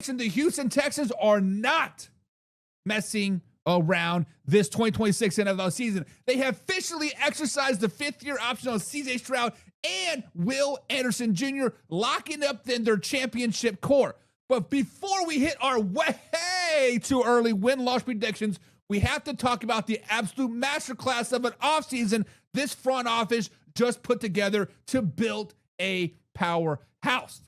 The Houston Texans are not messing around this 2026 NFL season. They have officially exercised the fifth-year option on CJ Stroud and Will Anderson Jr., locking up then their championship core. But before we hit our way too early win-loss predictions, we have to talk about the absolute masterclass of an offseason this front office just put together to build a powerhouse.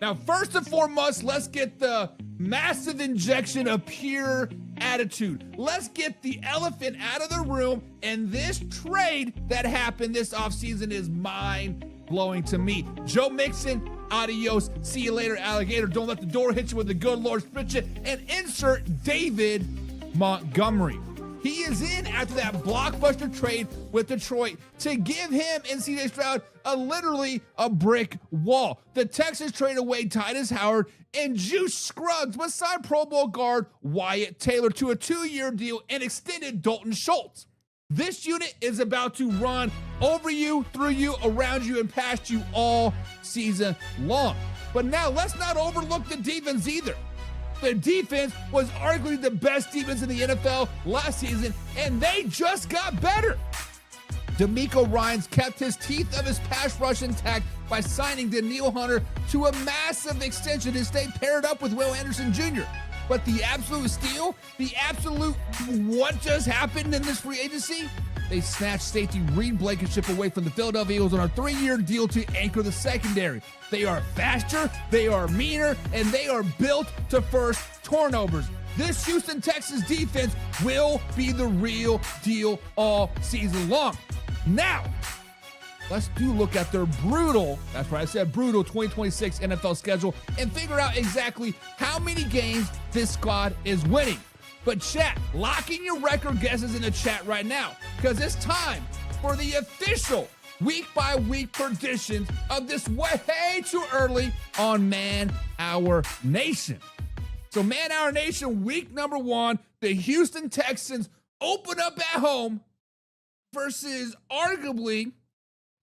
Now, first and foremost, let's get the massive injection of pure attitude. Let's get the elephant out of the room, and this trade that happened this offseason is mind-blowing to me. Joe Mixon, adios, see you later, alligator. Don't let the door hit you with the good Lord split you, and insert David Montgomery. He is in after that blockbuster trade with Detroit to give him and CJ Stroud literally a brick wall. The Texans trade away Titus Howard and Juice Scruggs beside Pro Bowl guard Wyatt Taylor to a 2-year deal and extended Dalton Schultz. This unit is about to run over you, through you, around you, and past you all season long. But now let's not overlook the defense either. The defense was arguably the best defense in the NFL last season, and they just got better. DeMeco Ryans kept his teeth of his pass rush intact by signing Danielle Hunter to a massive extension to stay paired up with Will Anderson Jr. But the absolute steal, the absolute what just happened in this free agency? They snatched safety Reed Blankenship away from the Philadelphia Eagles on a 3-year deal to anchor the secondary. They are faster, they are meaner, and they are built to force turnovers. This Houston Texans defense will be the real deal all season long. Now, let's look at their brutal, that's right, I said brutal 2026 NFL schedule and figure out exactly how many games this squad is winning. But chat, lock in your record guesses in the chat right now, because it's time for the official week-by-week predictions of this way too early on Man Our Nation. So Man Our Nation, week number 1, the Houston Texans open up at home versus arguably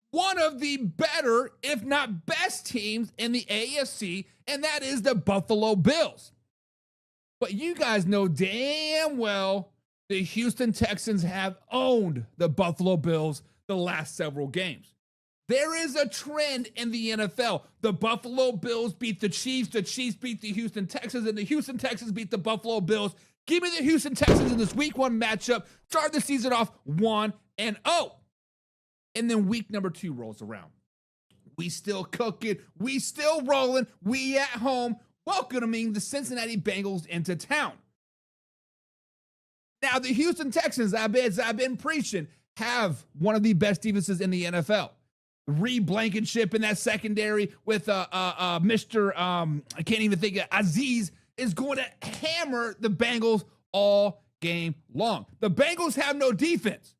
one of the better, if not best teams in the AFC, and that is the Buffalo Bills. But you guys know damn well the Houston Texans have owned the Buffalo Bills the last several games. There is a trend in the NFL. The Buffalo Bills beat the Chiefs beat the Houston Texans, and the Houston Texans beat the Buffalo Bills. Give me the Houston Texans in this week 1 matchup. Start the season off 1-0. And then week number 2 rolls around. We still cooking. We still rolling. We at home, welcoming the Cincinnati Bengals into town. Now, the Houston Texans, I've been preaching, have one of the best defenses in the NFL. Reed Blankenship in that secondary with Mr. I can't even think of Aziz is going to hammer the Bengals all game long. The Bengals have no defense.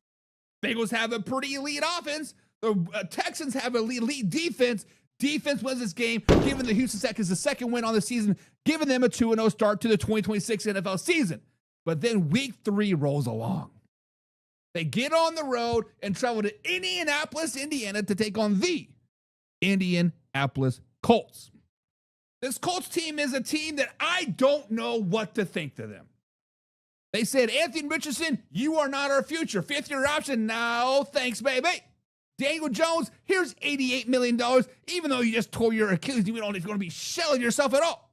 Bengals have a pretty elite offense. The Texans have an elite defense. Defense wins this game, giving the Houston Texans the second win on the season, giving them a 2-0 start to the 2026 NFL season. But then week 3 rolls along. They get on the road and travel to Indianapolis, Indiana to take on the Indianapolis Colts. This Colts team is a team that I don't know what to think to them. They said, Anthony Richardson, you are not our future. 5th-year option, no thanks, baby. Daniel Jones, here's $88 million, even though you just tore your Achilles, you don't, it's going to be shelling yourself at all.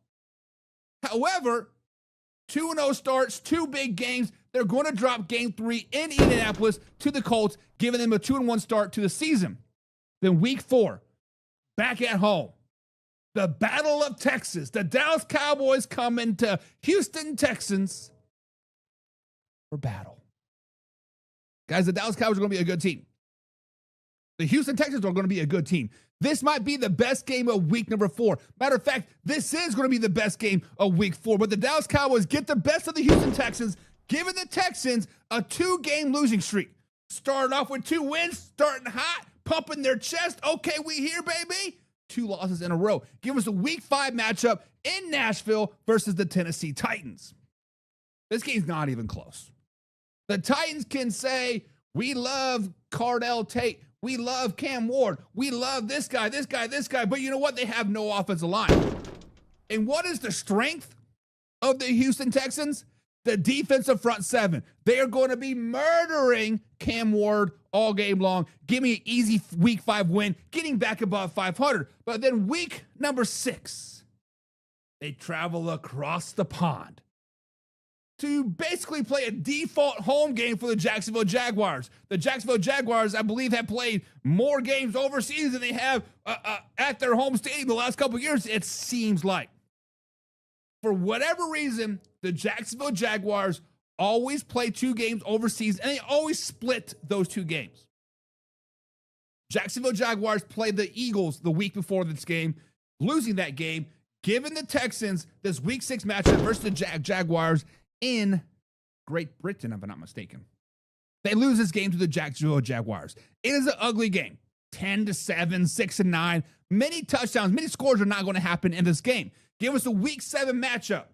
However, 2-0 starts, 2 big games. They're going to drop game 3 in Indianapolis to the Colts, giving them a 2-1 start to the season. Then week 4, back at home. The Battle of Texas. The Dallas Cowboys come into Houston Texans for battle. Guys, the Dallas Cowboys are going to be a good team. The Houston Texans are going to be a good team. This might be the best game of week number 4. Matter of fact, this is going to be the best game of week 4. But the Dallas Cowboys get the best of the Houston Texans, giving the Texans a 2-game losing streak. Starting off with 2 wins, starting hot, pumping their chest. Okay, we here, baby. 2 losses in a row. Give us a week 5 matchup in Nashville versus the Tennessee Titans. This game's not even close. The Titans can say, we love Cardell Tate. We love Cam Ward. We love this guy. But you know what? They have no offensive line. And what is the strength of the Houston Texans? The defensive front seven. They are going to be murdering Cam Ward all game long. Give me an easy week 5 win, getting back above 500. But then week number 6, they travel across the pond to basically play a default home game for the Jacksonville Jaguars. The Jacksonville Jaguars, I believe, have played more games overseas than they have at their home stadium the last couple of years, it seems like. For whatever reason, the Jacksonville Jaguars always play 2 games overseas, and they always split those 2 games. Jacksonville Jaguars played the Eagles the week before this game, losing that game, giving the Texans this week 6 matchup versus the Jaguars in Great Britain, if I'm not mistaken. They lose this game to the Jacksonville Jaguars. It is an ugly game. 10-7, 6-9. Many touchdowns, many scores are not going to happen in this game. Give us a week 7 matchup.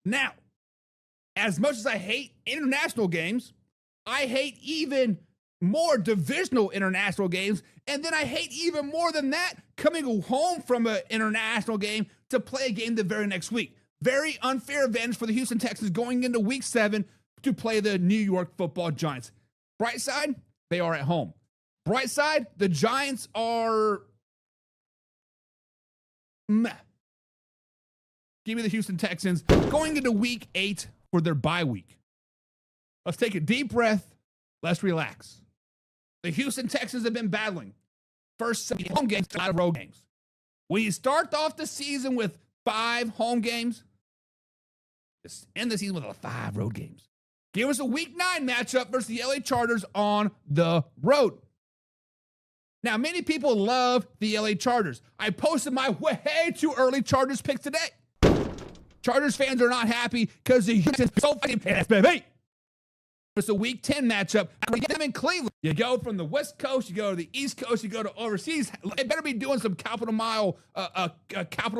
Now, as much as I hate international games, I hate even more divisional international games. And then I hate even more than that, coming home from an international game to play a game the very next week. Very unfair advantage for the Houston Texans going into week 7 to play the New York Football Giants. Bright side, they are at home. Bright side, the Giants are meh. Give me the Houston Texans going into week 8 for their bye week. Let's take a deep breath. Let's relax. The Houston Texans have been battling first 7 home games, a lot of road games. When you start off the season with 5 home games, just end the season with 5 road games. Give us a week 9 matchup versus the LA Chargers on the road. Now, many people love the LA Chargers. I posted my way too early Chargers picks today. Chargers fans are not happy because the Houston so fucking fast, baby. It's a week 10 matchup. We get them in Cleveland. You go from the West Coast, you go to the East Coast, you go to overseas. They better be doing some Capital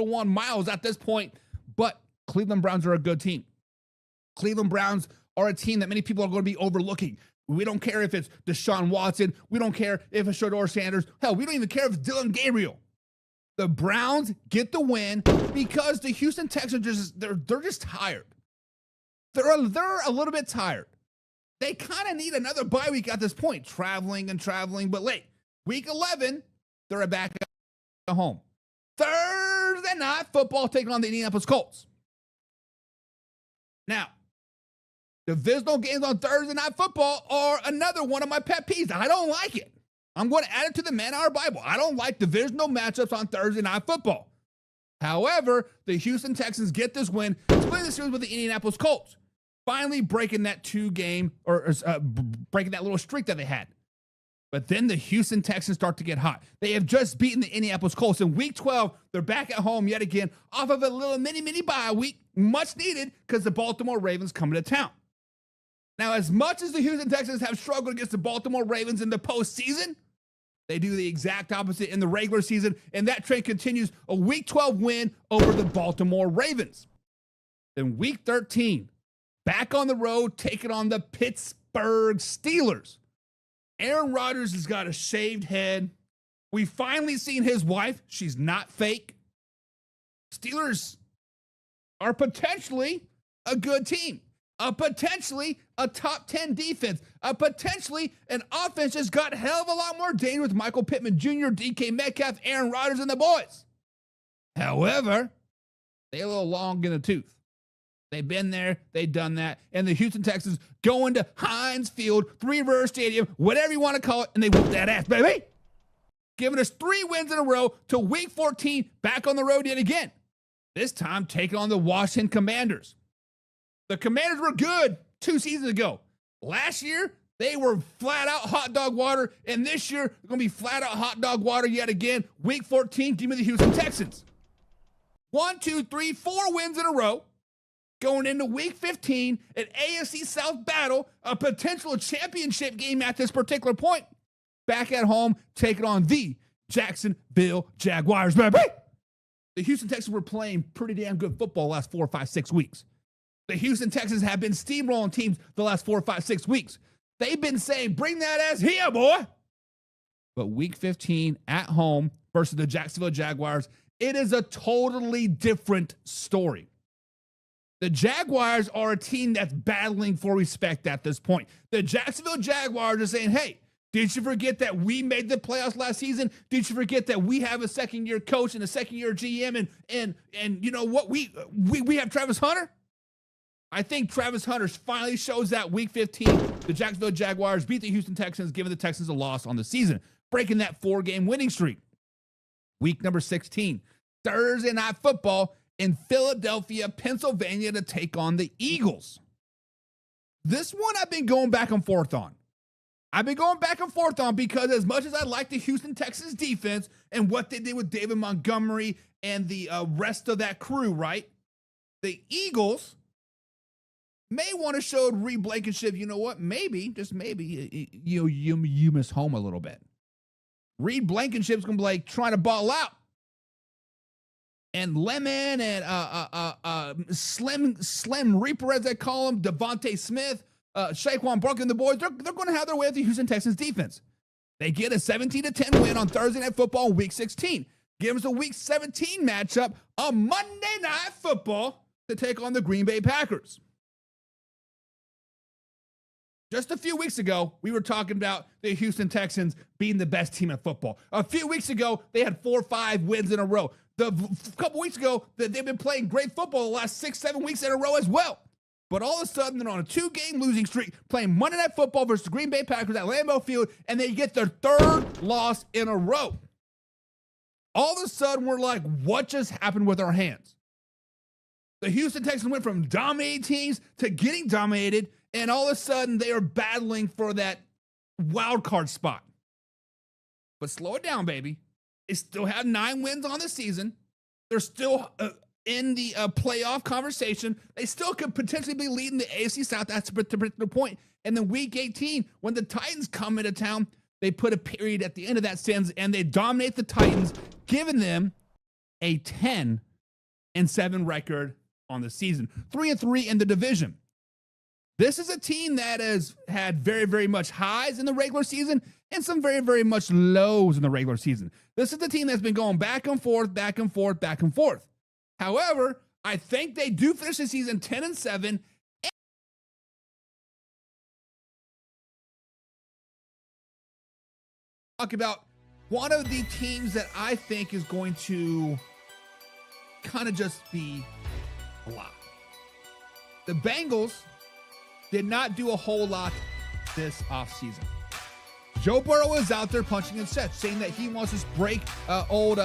One miles at this point. But Cleveland Browns are a good team. Cleveland Browns are a team that many people are going to be overlooking. We don't care if it's Deshaun Watson. We don't care if it's Shedeur Sanders. Hell, we don't even care if it's Dylan Gabriel. The Browns get the win because the Houston Texans they're just tired. They're a little bit tired. They kind of need another bye week at this point, traveling. But late, week 11, they're back at home. Thursday night football taking on the Indianapolis Colts. Now, divisional games on Thursday night football are another one of my pet peeves. I don't like it. I'm going to add it to the man-hour Bible. I don't like divisional matchups on Thursday night football. However, the Houston Texans get this win, splitting the series with the Indianapolis Colts, finally breaking that 2-game or breaking that little streak that they had. But then the Houston Texans start to get hot. They have just beaten the Indianapolis Colts. In week 12, they're back at home yet again off of a little mini bye week, much needed because the Baltimore Ravens coming to town. Now, as much as the Houston Texans have struggled against the Baltimore Ravens in the postseason, they do the exact opposite in the regular season, and that trend continues. A week 12 win over the Baltimore Ravens. Then week 13, back on the road, taking on the Pittsburgh Steelers. Aaron Rodgers has got a shaved head. We've finally seen his wife. She's not fake. Steelers are potentially a good team. Potentially a top 10 defense. Potentially an offense that's got a hell of a lot more danger with Michael Pittman Jr., DK Metcalf, Aaron Rodgers, and the boys. However, they're a little long in the tooth. They've been there, they've done that, and the Houston Texans go into Heinz Field, Three-River Stadium, whatever you want to call it, and they whoop that ass, baby. Giving us 3 wins in a row to week 14, back on the road yet again. This time taking on the Washington Commanders. The Commanders were good 2 seasons ago. Last year, they were flat out hot dog water, and this year, they're going to be flat out hot dog water yet again. Week 14, give me the Houston Texans. 1, 2, 3, 4 wins in a row. Going into week 15, an AFC South battle, a potential championship game at this particular point. Back at home, taking on the Jacksonville Jaguars, baby. The Houston Texans were playing pretty damn good football the last 4, 5, 6 weeks. The Houston Texans have been steamrolling teams the last 4, 5, 6 weeks. They've been saying, bring that ass here, boy. But week 15 at home versus the Jacksonville Jaguars it is a totally different story. The Jaguars are a team that's battling for respect at this point. The Jacksonville Jaguars are saying, hey, did you forget that we made the playoffs last season? Did you forget that we have a second-year coach and a second-year GM and you know what? We have Travis Hunter? I think Travis Hunter finally shows that week 15. The Jacksonville Jaguars beat the Houston Texans, giving the Texans a loss on the season, breaking that 4-game winning streak. Week number 16, Thursday Night Football in Philadelphia, Pennsylvania to take on the Eagles. This one I've been going back and forth on. Because as much as I like the Houston Texans defense and what they did with David Montgomery and the rest of that crew, right? The Eagles may want to show Reed Blankenship, you know what? Maybe, just maybe, you miss home a little bit. Reed Blankenship's going to be like trying to ball out. And Lemon and Slim Reaper, as they call him, Devontae Smith, Shaquan Barkley and the boys, they're going to have their way with the Houston Texans defense. They get a 17-10 win on Thursday Night Football in Week 16. Give us a Week 17 matchup on Monday Night Football to take on the Green Bay Packers. Just a few weeks ago, we were talking about the Houston Texans being the best team in football. A few weeks ago, they had 4 or 5 wins in a row. A couple weeks ago, they've been playing great football the last 6-7 weeks in a row as well. But all of a sudden, they're on a 2-game losing streak, playing Monday Night Football versus the Green Bay Packers at Lambeau Field, and they get their 3rd loss in a row. All of a sudden, we're like, what just happened with our hands? The Houston Texans went from dominating teams to getting dominated, and all of a sudden, they are battling for that wild card spot. But slow it down, baby. They still have 9 wins on the season. They're still in the playoff conversation. They still could potentially be leading the AFC South at a particular point. And then week 18, when the Titans come into town, they put a period at the end of that sentence and they dominate the Titans, giving them a 10-7 record on the season. 3-3 in the division. This is a team that has had very, very much highs in the regular season and some very, very much lows in the regular season. This is the team that's been going back and forth, back and forth, back and forth. However, I think they do finish the season 10-7. Talk about one of the teams that I think is going to kind of just be a lot. The Bengals did not do a whole lot this offseason. Joe Burrow is out there punching in sets, saying that he wants to break old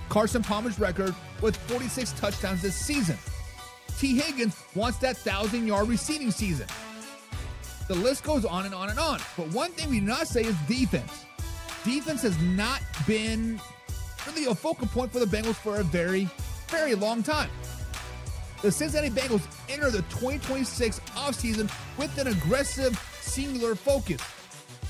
Carson Palmer's record with 46 touchdowns this season. T. Higgins wants that 1,000-yard receiving season. The list goes on and on and on. But one thing we do not say is defense. Defense has not been really a focal point for the Bengals for a very, very long time. The Cincinnati Bengals enter the 2026 offseason with an aggressive, singular focus,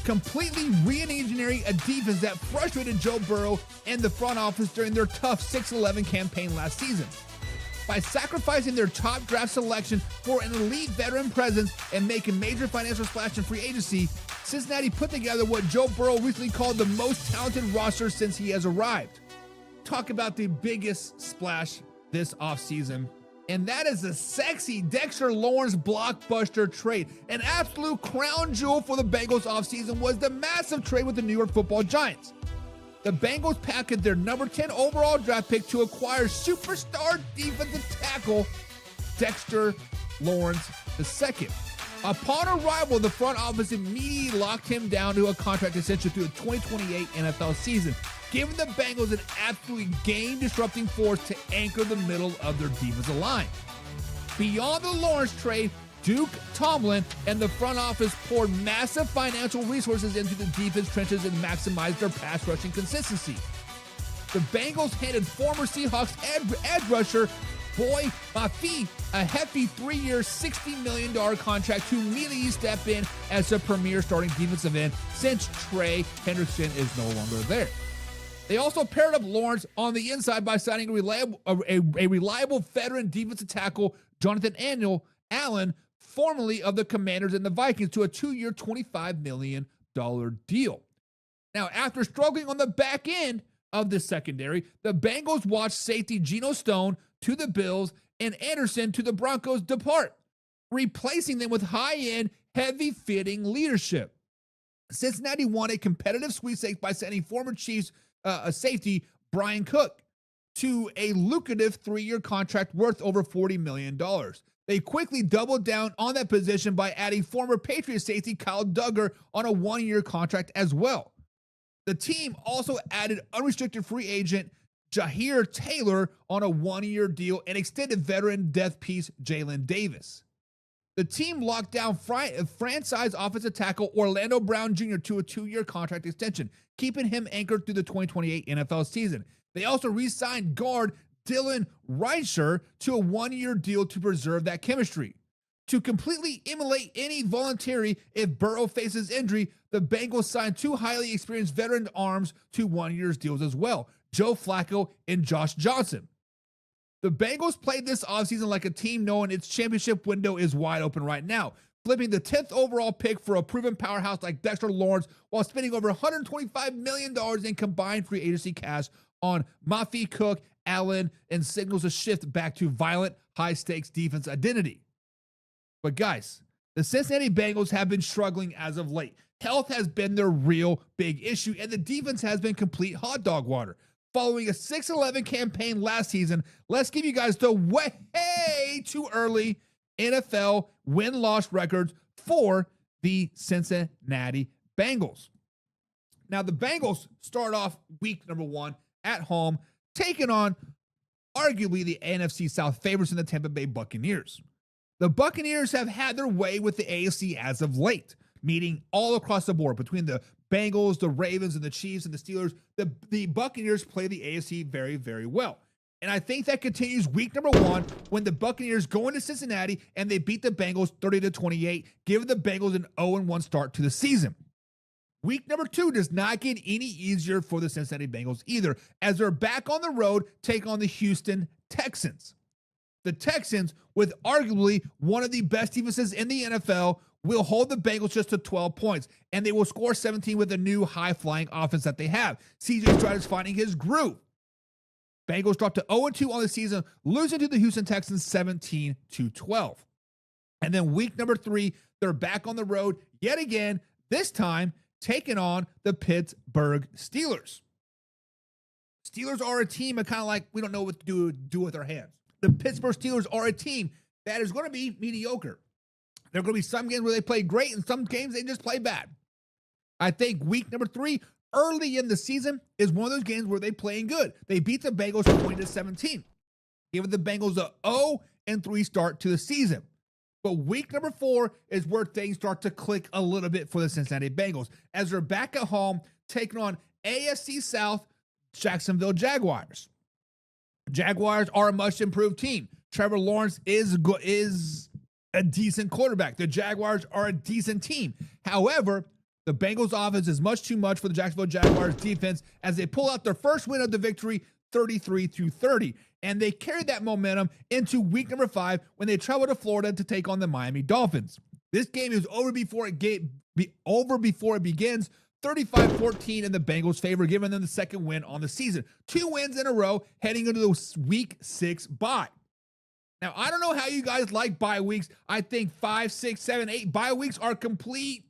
completely re-engineering a defense that frustrated Joe Burrow and the front office during their tough 6-11 campaign last season. By sacrificing their top draft selection for an elite veteran presence and making major financial splash in free agency, Cincinnati put together what Joe Burrow recently called the most talented roster since he has arrived. Talk about the biggest splash this offseason, and that is the sexy Dexter Lawrence blockbuster trade. An absolute crown jewel for the Bengals offseason was the massive trade with the New York Football Giants. The Bengals packaged their number 10 overall draft pick to acquire superstar defensive tackle Dexter Lawrence II. Upon arrival, the front office immediately locked him down to a contract extension through the 2028 NFL season, giving the Bengals an absolutely game-disrupting force to anchor the middle of their defensive line. Beyond the Lawrence trade, Duke Tomlin and the front office poured massive financial resources into the defense trenches and maximized their pass rushing consistency. The Bengals handed former Seahawks edge rusher Boy Mafi a hefty 3-year, $60 million contract to immediately step in as a premier starting defensive end since Trey Hendrickson is no longer there. They also paired up Lawrence on the inside by signing a reliable veteran defensive tackle, Jonathan Allen, formerly of the Commanders and the Vikings, to a 2-year, $25 million deal. Now, after struggling on the back end of the secondary, the Bengals watched safety Geno Stone to the Bills and Anderson to the Broncos depart, replacing them with high-end, heavy-fitting leadership. Cincinnati won a competitive sweepstakes by sending former Chiefs safety Brian Cook to a lucrative 3-year contract worth over $40 million. They quickly doubled down on that position by adding former Patriots safety Kyle Duggar on a 1-year contract as well. The team also added unrestricted free agent Jahir Taylor on a 1-year deal and extended veteran death piece Jalen Davis. The team locked down franchise offensive tackle Orlando Brown Jr. to a 2-year contract extension, keeping him anchored through the 2028 NFL season. They also re-signed guard Dylan Reisher to a 1-year deal to preserve that chemistry. To completely emulate any voluntary if Burrow faces injury, the Bengals signed 2 highly experienced veteran arms to 1-year deals as well, Joe Flacco and Josh Johnson. The Bengals played this offseason like a team knowing its championship window is wide open right now, flipping the 10th overall pick for a proven powerhouse like Dexter Lawrence while spending over $125 million in combined free agency cash on Mafi, Cook, Allen, and signals a shift back to violent, high-stakes defense identity. But guys, the Cincinnati Bengals have been struggling as of late. Health has been their real big issue, and the defense has been complete hot dog water. Following a 6-11 campaign last season, let's give you guys the way too early NFL win-loss records for the Cincinnati Bengals. Now, the Bengals start off week number 1 at home, taking on arguably the NFC South favorites in the Tampa Bay Buccaneers. The Buccaneers have had their way with the AFC as of late, meaning all across the board between the Bengals, the Ravens, and the Chiefs and the Steelers. The Buccaneers play the AFC very, very well. And I think that continues week number 1 when the Buccaneers go into Cincinnati and they beat the Bengals 30-28, giving the Bengals an 0-1 start to the season. Week number 2 does not get any easier for the Cincinnati Bengals either, as they're back on the road, take on the Houston Texans. The Texans, with arguably one of the best defenses in the NFL, will hold the Bengals just to 12 points, and they will score 17 with the new high-flying offense that they have. CJ Stroud is finding his groove. Bengals dropped to 0-2 on the season, losing to the Houston Texans 17-12. And then week number 3, they're back on the road yet again, this time taking on the Pittsburgh Steelers. Steelers are a team that kind of like we don't know what to do with our hands. The Pittsburgh Steelers are a team that is going to be mediocre. There are going to be some games where they play great and some games they just play bad. I think week number 3, early in the season, is one of those games where they're playing good. They beat the Bengals 20-17, giving the Bengals a 0-3 start to the season. But week number 4 is where things start to click a little bit for the Cincinnati Bengals, as they're back at home taking on AFC South Jacksonville Jaguars. Jaguars are a much improved team. Trevor Lawrence is a decent quarterback. The Jaguars are a decent team. However, the Bengals offense is much too much for the Jacksonville Jaguars defense as they pull out their first win of the victory 33-30. And they carried that momentum into week number 5 when they travel to Florida to take on the Miami Dolphins. This game is over before it begins, 35-14 in the Bengals' favor, giving them the second win on the season. 2 wins in a row heading into the week 6 bye. Now, I don't know how you guys like bye weeks. I think 5, 6, 7, 8 bye weeks are complete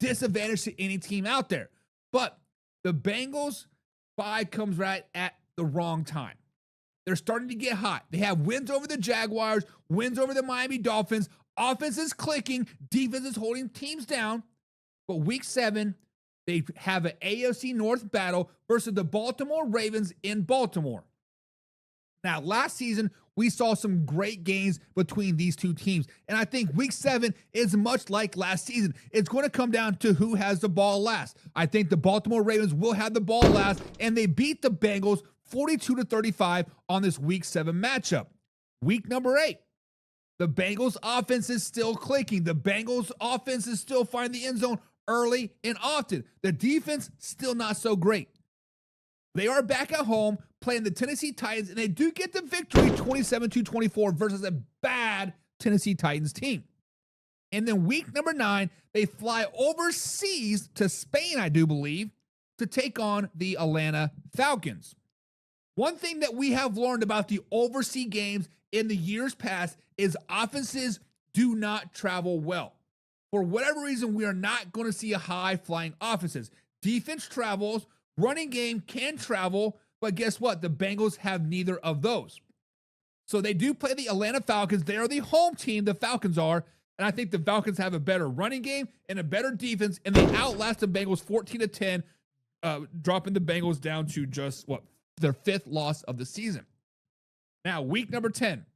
disadvantage to any team out there. But the Bengals bye comes right at the wrong time. They're starting to get hot. They have wins over the Jaguars, wins over the Miami Dolphins. Offense is clicking. Defense is holding teams down. But week 7, they have an AFC North battle versus the Baltimore Ravens in Baltimore. Now, last season, we saw some great games between these two teams. And I think week 7 is much like last season. It's going to come down to who has the ball last. I think the Baltimore Ravens will have the ball last, and they beat the Bengals 42-35 on this week 7 matchup. Week number 8, the Bengals offense is still clicking. The Bengals offense is still finding the end zone early and often. The defense still not so great. They are back at home playing the Tennessee Titans, and they do get the victory 27-24 versus a bad Tennessee Titans team. And then week number 9, they fly overseas to Spain, I do believe, to take on the Atlanta Falcons. One thing that we have learned about the overseas games in the years past is offenses do not travel well. For whatever reason, we are not going to see a high-flying offenses. Defense travels, running game can travel, but guess what? The Bengals have neither of those. So they do play the Atlanta Falcons. They are the home team, the Falcons are, and I think the Falcons have a better running game and a better defense, and they outlast the Bengals 14-10, dropping the Bengals down to just, their 5th loss of the season. Now, week number 10.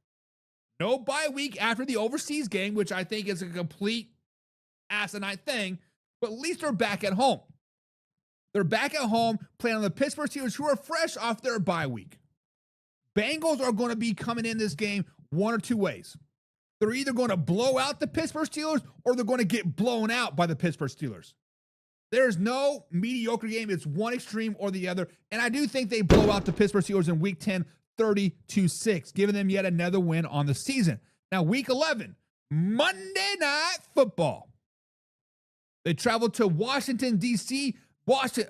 No bye week after the overseas game, which I think is a complete asinine thing, but at least they're back at home. They're back at home playing on the Pittsburgh Steelers, who are fresh off their bye week. Bengals are going to be coming in this game one or two ways. They're either going to blow out the Pittsburgh Steelers or they're going to get blown out by the Pittsburgh Steelers. There's no mediocre game. It's one extreme or the other. And I do think they blow out the Pittsburgh Steelers in week 10, 30-6, giving them yet another win on the season. Now, week 11, Monday Night Football. They travel to Washington, D.C.,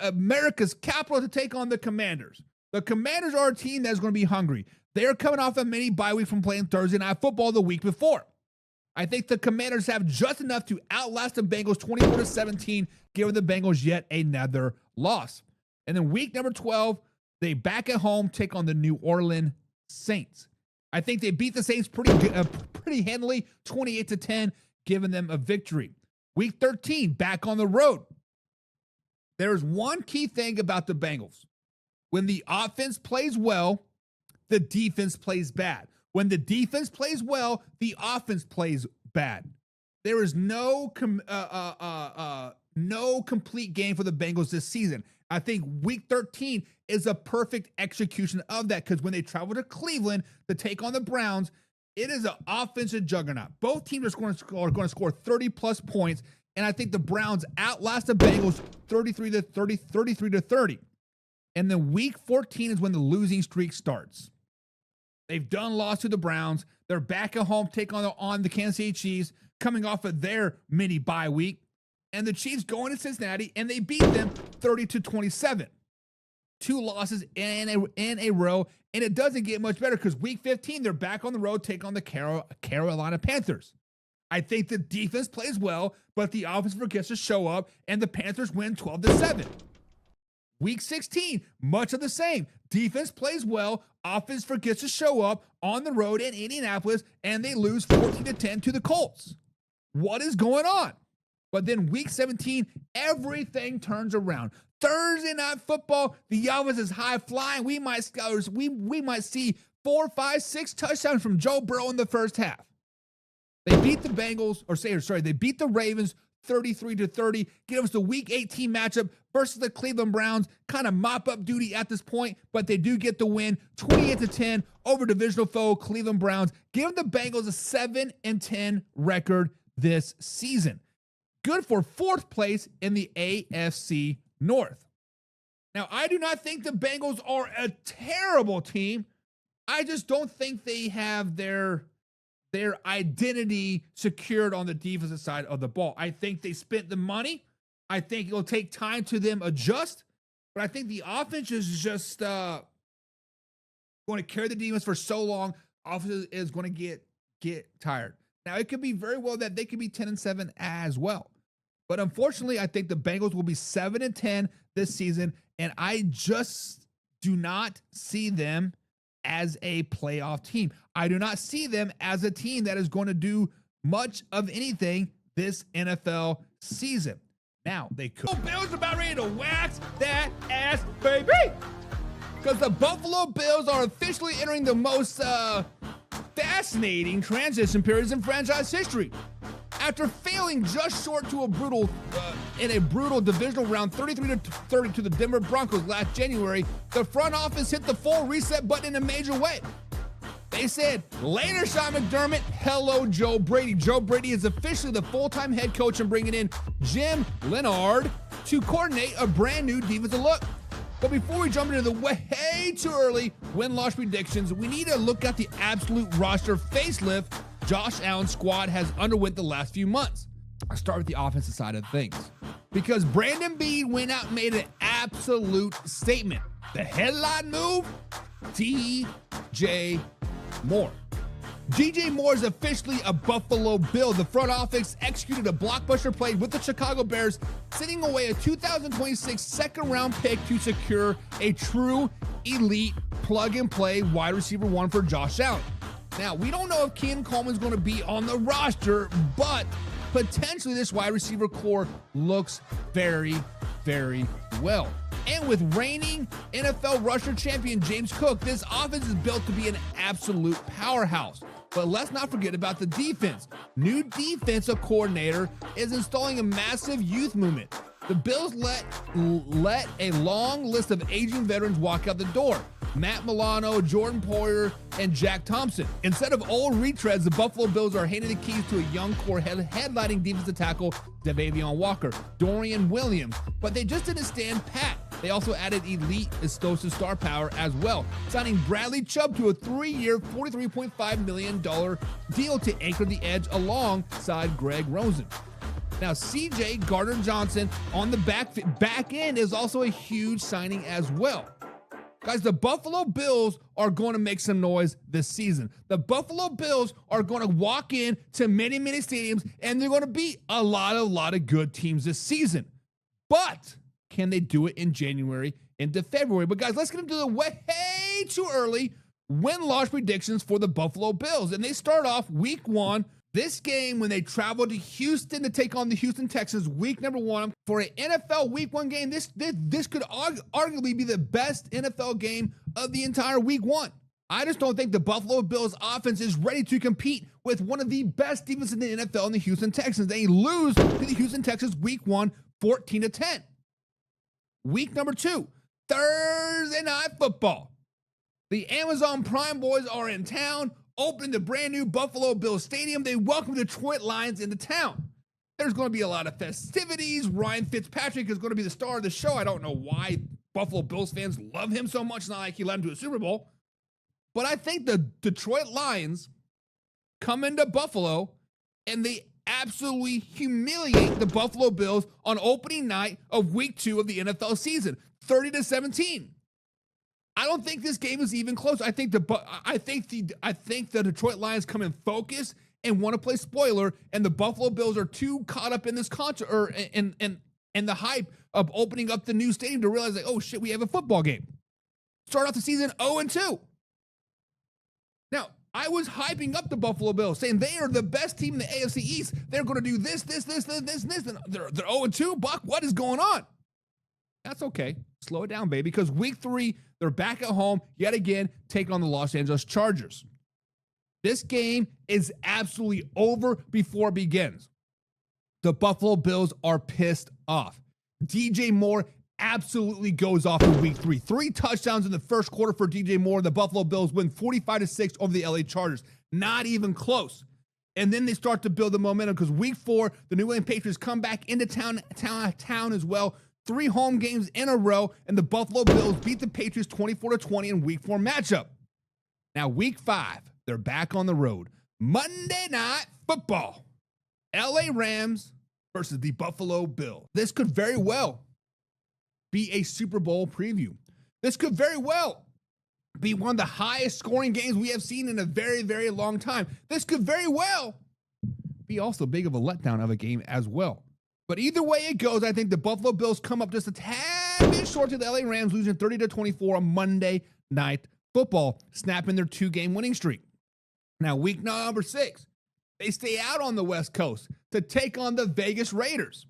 America's capital, to take on the Commanders. The Commanders are a team that's going to be hungry. They're coming off a mini bye week from playing Thursday Night Football the week before. I think the Commanders have just enough to outlast the Bengals 24-17, giving the Bengals yet another loss. And then week number 12, they back at home take on the New Orleans Saints. I think they beat the Saints pretty handily, 28-10, giving them a victory. Week 13, back on the road. There's one key thing about the Bengals. When the offense plays well, the defense plays bad. When the defense plays well, the offense plays bad. There is no complete game for the Bengals this season. I think week 13 is a perfect execution of that, because when they travel to Cleveland to take on the Browns, it is an offensive juggernaut. Both teams are going to score 30-plus points, and I think the Browns outlast the Bengals 33-30. And then week 14 is when the losing streak starts. They've done loss to the Browns. They're back at home, take on the Kansas City Chiefs, coming off of their mini bye week. And the Chiefs go into Cincinnati, and they beat them 30-27. 2 losses in a row, and it doesn't get much better, because week 15, they're back on the road, take on the Carolina Panthers. I think the defense plays well, but the offense forgets to show up, and the Panthers win 12-7. Week 16, much of the same. Defense plays well, offense forgets to show up on the road in Indianapolis, and they lose 14-10 to the Colts. What is going on? But then week 17, everything turns around. Thursday Night Football, the offense is high flying. We might see 4, 5, 6 touchdowns from Joe Burrow in the first half. They beat the they beat the Ravens 33-30, give us the week 18 matchup versus the Cleveland Browns. Kind of mop-up duty at this point, but they do get the win 28-10 over divisional foe Cleveland Browns, giving the Bengals a 7-10 record this season. Good for 4th place in the AFC North. Now, I do not think the Bengals are a terrible team. I just don't think they have their identity secured on the defensive side of the ball. I think they spent the money. I think it'll take time to them adjust, but I think the offense is just going to carry the defense for so long. Offense is going to get tired. Now, it could be very well that they could be 10-7 as well. But unfortunately, I think the Bengals will be 7-10 this season, and I just do not see them as a playoff team. I do not see them as a team that is going to do much of anything this NFL season. Now, they could. Bills are about ready to wax that ass, baby! Because the Buffalo Bills are officially entering the most fascinating transition periods in franchise history. After failing just short to a brutal divisional round 33-30 to the Denver Broncos last January, the front office hit the full reset button in a major way. They said, later Sean McDermott, hello Joe Brady. Joe Brady is officially the full-time head coach and bringing in Jim Leonhard to coordinate a brand new defensive look. But before we jump into the way too early win-loss predictions, we need to look at the absolute roster facelift Josh Allen's squad has underwent the last few months. I'll start with the offensive side of things. because Brandon Beane went out and made an absolute statement. The headline move, DJ Moore. DJ Moore is officially a Buffalo Bill. The front office executed a blockbuster play with the Chicago Bears, sending away a 2026 second-round pick to secure a true elite plug-and-play wide receiver one for Josh Allen. Now, we don't know if Ken Coleman's going to be on the roster, but potentially this wide receiver core looks very, very well. And with reigning NFL rusher champion James Cook, this offense is built to be an absolute powerhouse. But let's not forget about the defense. New defensive coordinator is installing a massive youth movement. The Bills let a long list of aging veterans walk out the door. Matt Milano, Jordan Poyer, and Jack Thompson. Instead of old retreads, the Buffalo Bills are handing the keys to a young core headlining defensive tackle, De'Avion Walker, Dorian Williams. But they just didn't stand pat. They also added elite explosive star power as well, signing Bradley Chubb to a 3-year, $43.5 million deal to anchor the edge alongside Greg Rosen. Now, CJ Gardner-Johnson on the back end is also a huge signing as well. Guys, the Buffalo Bills are going to make some noise this season. The Buffalo Bills are going to walk in to many, many stadiums, and they're going to beat a lot of good teams this season. But can they do it in January into February? But guys, let's get into the way too early win-loss predictions for the Buffalo Bills. And they start off week 1. This game, when they travel to Houston to take on the Houston Texans, week number 1, for an NFL week 1 game, this could arguably be the best NFL game of the entire week 1. I just don't think the Buffalo Bills offense is ready to compete with one of the best defenses in the NFL in the Houston Texans. They lose to the Houston Texans week 1, 14-10. Week number 2, Thursday Night Football. The Amazon Prime boys are in town, opening the brand new Buffalo Bills Stadium. They welcome the Detroit Lions into town. There's going to be a lot of festivities. Ryan Fitzpatrick is going to be the star of the show. I don't know why Buffalo Bills fans love him so much. It's not like he led them to a Super Bowl. But I think the Detroit Lions come into Buffalo and they absolutely humiliate the Buffalo Bills on opening night of week 2 of the NFL season, 30-17. I don't think this game is even close. I think the Detroit Lions come in focused and want to play spoiler, and the Buffalo Bills are too caught up in this and the hype of opening up the new stadium to realize, like, oh shit, we have a football game. Start off the season 0-2. Now, I was hyping up the Buffalo Bills, saying they are the best team in the AFC East. They're going to do this, and they're 0-2. Buck, what is going on? That's okay. Slow it down, baby, because week 3, they're back at home yet again, taking on the Los Angeles Chargers. This game is absolutely over before it begins. The Buffalo Bills are pissed off. DJ Moore absolutely goes off in week 3. 3 touchdowns in the first quarter for DJ Moore. The Buffalo Bills win 45-6 over the LA Chargers. Not even close. And then they start to build the momentum because week 4, the New England Patriots come back into town as well. 3 home games in a row, and the Buffalo Bills beat the Patriots 24-20 in week 4 matchup. Now, week 5, they're back on the road. Monday Night Football. LA Rams versus the Buffalo Bills. This could very well be a Super Bowl preview. This could very well be one of the highest scoring games we have seen in a very, very long time. This could very well be also big of a letdown of a game as well. But either way it goes, I think the Buffalo Bills come up just a tad bit short to the LA Rams, losing 30-24 on Monday Night Football, snapping their 2-game winning streak. Now, week number 6, they stay out on the West Coast to take on the Vegas Raiders.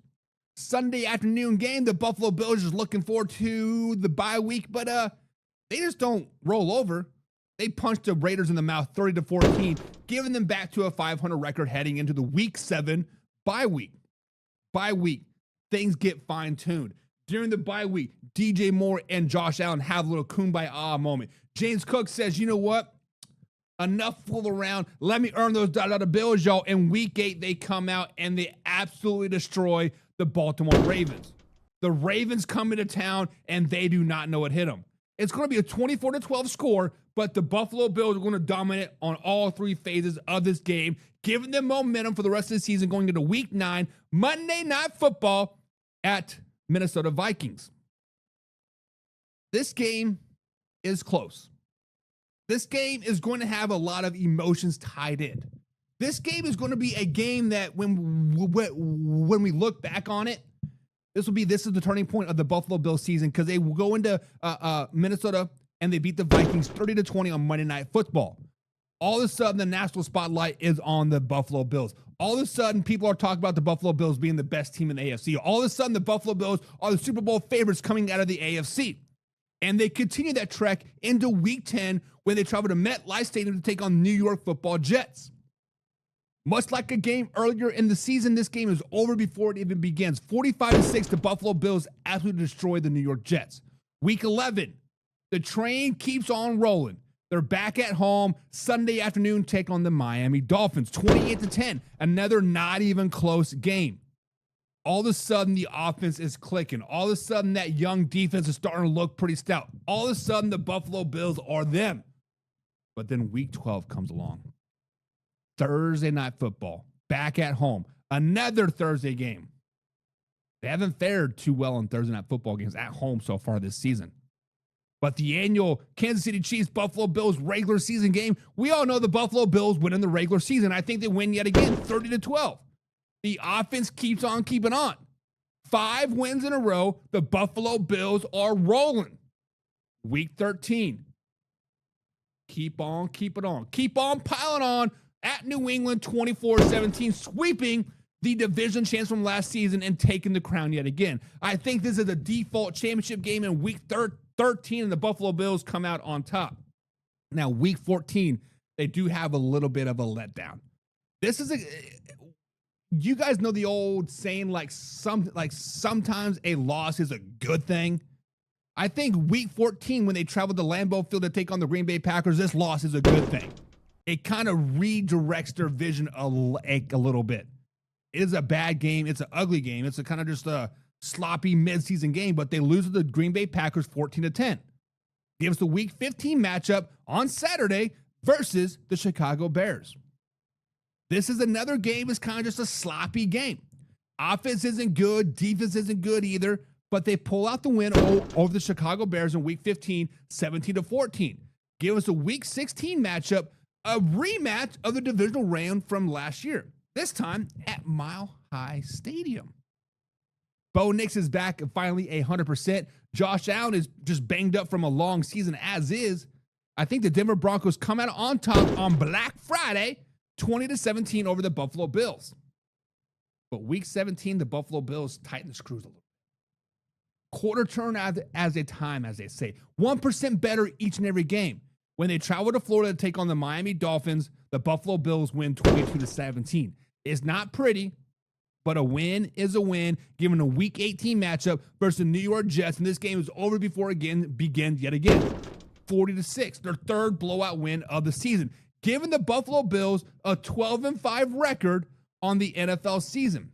Sunday afternoon game, the Buffalo Bills is looking forward to the bye week, but they just don't roll over. They punched the Raiders in the mouth 30-14, giving them back to a 500 record heading into the week 7 bye week. Bye week, things get fine-tuned. During the bye week, DJ Moore and Josh Allen have a little kumbaya moment. James Cook says, you know what? Enough fool around. Let me earn those dollar bills, y'all. In week 8, they come out and they absolutely destroy the Baltimore Ravens. The Ravens come into town and they do not know what hit them. It's going to be a 24-12 score, but the Buffalo Bills are going to dominate on all 3 phases of this game, giving them momentum for the rest of the season going into week 9, Monday Night Football. at Minnesota Vikings. This game is close. This game is going to have a lot of emotions tied in. This game is going to be a game that when we look back on it, this is the turning point of the Buffalo Bills season, because they will go into Minnesota and they beat the Vikings 30-20 on Monday Night Football. All of a sudden, the national spotlight is on the Buffalo Bills. All of a sudden, people are talking about the Buffalo Bills being the best team in the AFC. All of a sudden, the Buffalo Bills are the Super Bowl favorites coming out of the AFC. And they continue that trek into Week 10 when they travel to MetLife Stadium to take on New York Football Jets. Much like a game earlier in the season, this game is over before it even begins. 45-6, the Buffalo Bills absolutely destroy the New York Jets. Week 11, the train keeps on rolling. They're back at home Sunday afternoon, take on the Miami Dolphins. 28-10, another not even close game. All of a sudden, the offense is clicking. All of a sudden, that young defense is starting to look pretty stout. All of a sudden, the Buffalo Bills are them. But then Week 12 comes along. Thursday Night Football, back at home. Another Thursday game. They haven't fared too well in Thursday Night Football games at home so far this season. But the annual Kansas City Chiefs Buffalo Bills regular season game, we all know the Buffalo Bills win in the regular season. I think they win yet again, 30-12. The offense keeps on keeping on. 5 wins in a row. The Buffalo Bills are rolling. Week 13. Keep on keeping on. Keep on piling on at New England, 24-17, sweeping the division champs from last season and taking the crown yet again. I think this is a default championship game in Week 13, and the Buffalo Bills come out on top. Now, Week 14, they do have a little bit of a letdown. This is you guys know the old saying, sometimes a loss is a good thing. I think Week 14, when they traveled to Lambeau Field to take on the Green Bay Packers, this loss is a good thing. It kind of redirects their vision a little bit. It is a bad game. It's an ugly game. It's a kind of just a sloppy midseason game, but they lose to the Green Bay Packers 14-10. Gives the Week 15 matchup on Saturday versus the Chicago Bears. This is another game. It's kind of just a sloppy game. Offense isn't good. Defense isn't good either, but they pull out the win over the Chicago Bears in Week 15, 17-14. Give us a Week 16 matchup, a rematch of the divisional round from last year, this time at Mile High Stadium. Bo Nix is back and finally 100%. Josh Allen is just banged up from a long season as is. I think the Denver Broncos come out on top on Black Friday, 20-17 over the Buffalo Bills. But Week 17, the Buffalo Bills tighten the screws a little. Quarter turn as a time, as they say. 1% better each and every game. When they travel to Florida to take on the Miami Dolphins, the Buffalo Bills win 22-17. It's not pretty, but a win is a win, given a Week 18 matchup versus the New York Jets, and this game is over before it begins yet again. 40-6, their third blowout win of the season, giving the Buffalo Bills a 12-5 record on the NFL season.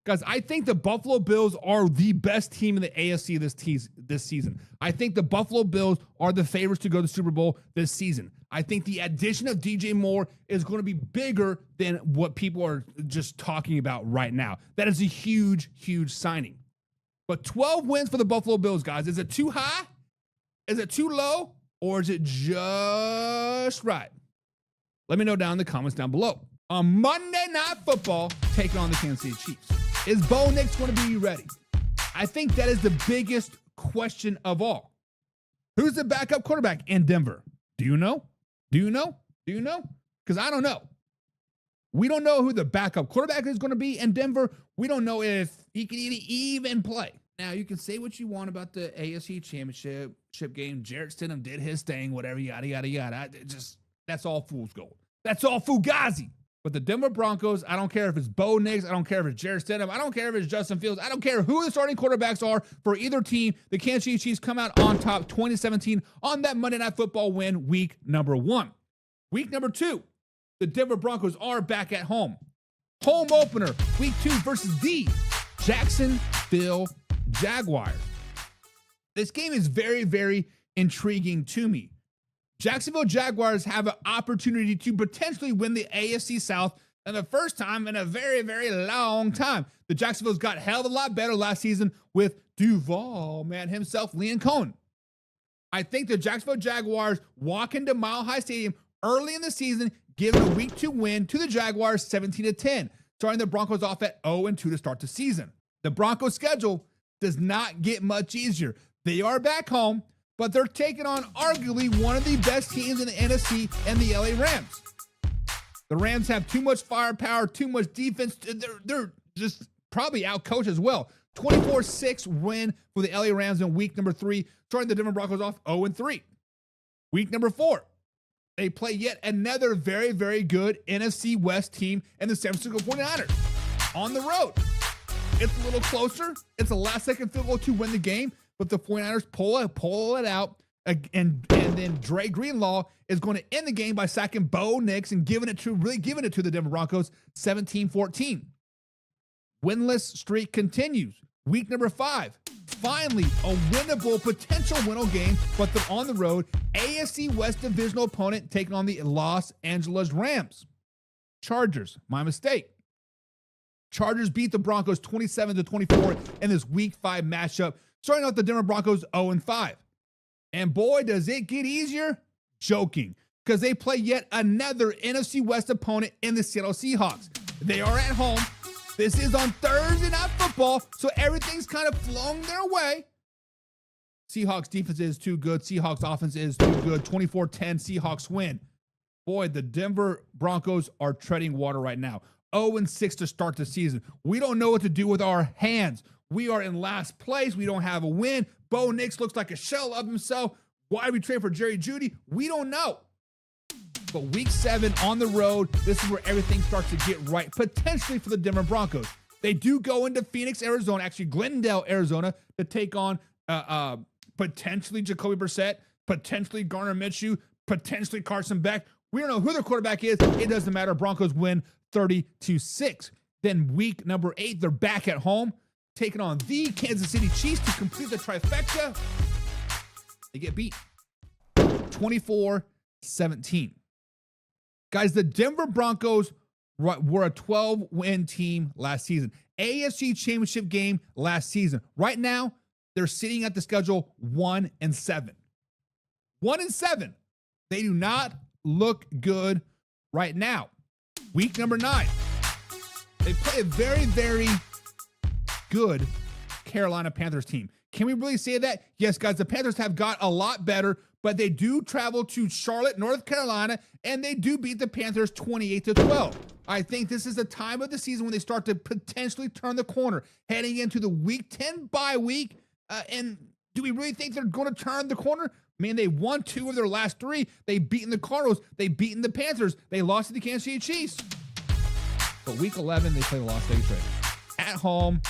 Guys, I think the Buffalo Bills are the best team in the AFC this season. I think the Buffalo Bills are the favorites to go to the Super Bowl this season. I think the addition of DJ Moore is going to be bigger than what people are just talking about right now. That is a huge, huge signing. But 12 wins for the Buffalo Bills, guys. Is it too high? Is it too low? Or is it just right? Let me know down in the comments down below. On Monday Night Football, taking on the Kansas City Chiefs. Is Bo Nix going to be ready? I think that is the biggest question of all. Who's the backup quarterback in Denver? Do you know? Do you know? Do you know? Because I don't know. We don't know who the backup quarterback is going to be in Denver. We don't know if he can even play. Now, you can say what you want about the AFC championship game. Jarrett Stidham did his thing, whatever, yada, yada, yada. That's all fool's gold. That's all fugazi. But the Denver Broncos, I don't care if it's Bo Nix, I don't care if it's Jarrett Stidham, I don't care if it's Justin Fields, I don't care who the starting quarterbacks are for either team. The Kansas City Chiefs come out on top 2017 on that Monday Night Football win, week number 1. Week number 2, the Denver Broncos are back at home. Home opener, week 2 versus the Jacksonville Jaguars. This game is very, very intriguing to me. Jacksonville Jaguars have an opportunity to potentially win the AFC South And the first time in a very, very long time. The Jacksonville's got hell of a lot better last season with Duval, man, himself, Liam Cohen. I think the Jacksonville Jaguars walk into Mile High Stadium early in the season, giving a week 2 win to the Jaguars 17-10, starting the Broncos off at 0-2 to start the season. The Broncos schedule does not get much easier. They are back home, but they're taking on arguably one of the best teams in the NFC and the LA Rams. The Rams have too much firepower, too much defense. They're just probably outcoached as well. 24-6 win for the LA Rams in week number 3, starting the Denver Broncos off 0-3. Week number 4, they play yet another very, very good NFC West team in the San Francisco 49ers on the road. It's a little closer. It's a last-second field goal to win the game, but the 49ers pull it out, and then Dre Greenlaw is going to end the game by sacking Bo Nix and giving it to the Denver Broncos 17-14. Winless streak continues. Week number 5, finally a winnable, potential winnable game, but they're on the road. AFC West divisional opponent taking on the Los Angeles Rams. Chargers, my mistake. Chargers beat the Broncos 27-24 in this week 5 matchup, starting out the Denver Broncos 0-5. And boy, does it get easier? Joking, because they play yet another NFC West opponent in the Seattle Seahawks. They are at home. This is on Thursday Night Football, so everything's kind of flowing their way. Seahawks defense is too good. Seahawks offense is too good. 24-10, Seahawks win. Boy, the Denver Broncos are treading water right now. 0-6 to start the season. We don't know what to do with our hands. We are in last place. We don't have a win. Bo Nix looks like a shell of himself. Why did we trade for Jerry Jeudy? We don't know. But week 7 on the road, this is where everything starts to get right, potentially for the Denver Broncos. They do go into Phoenix, Arizona, actually Glendale, Arizona, to take on potentially Jacoby Brissett, potentially Garner Minshew, potentially Carson Beck. We don't know who their quarterback is. It doesn't matter. Broncos win 30-6. Then week number 8, they're back at home, taking on the Kansas City Chiefs to complete the trifecta. They get beat 24-17. Guys, the Denver Broncos were a 12-win team last season. AFC Championship game last season. Right now, they're sitting at the schedule 1-7. 1-7. They do not look good right now. Week number 9. They play a very, very good Carolina Panthers team. Can we really say that? Yes, guys, the Panthers have got a lot better, but they do travel to Charlotte, North Carolina, and they do beat the Panthers 28-12. I think this is the time of the season when they start to potentially turn the corner, heading into the week 10 bye week. And do we really think they're going to turn the corner? I mean, they won 2 of their last 3. They've beaten the Cardinals. They've beaten the Panthers. They lost to the Kansas City Chiefs. But week 11, they play the Las Vegas Raiders at home,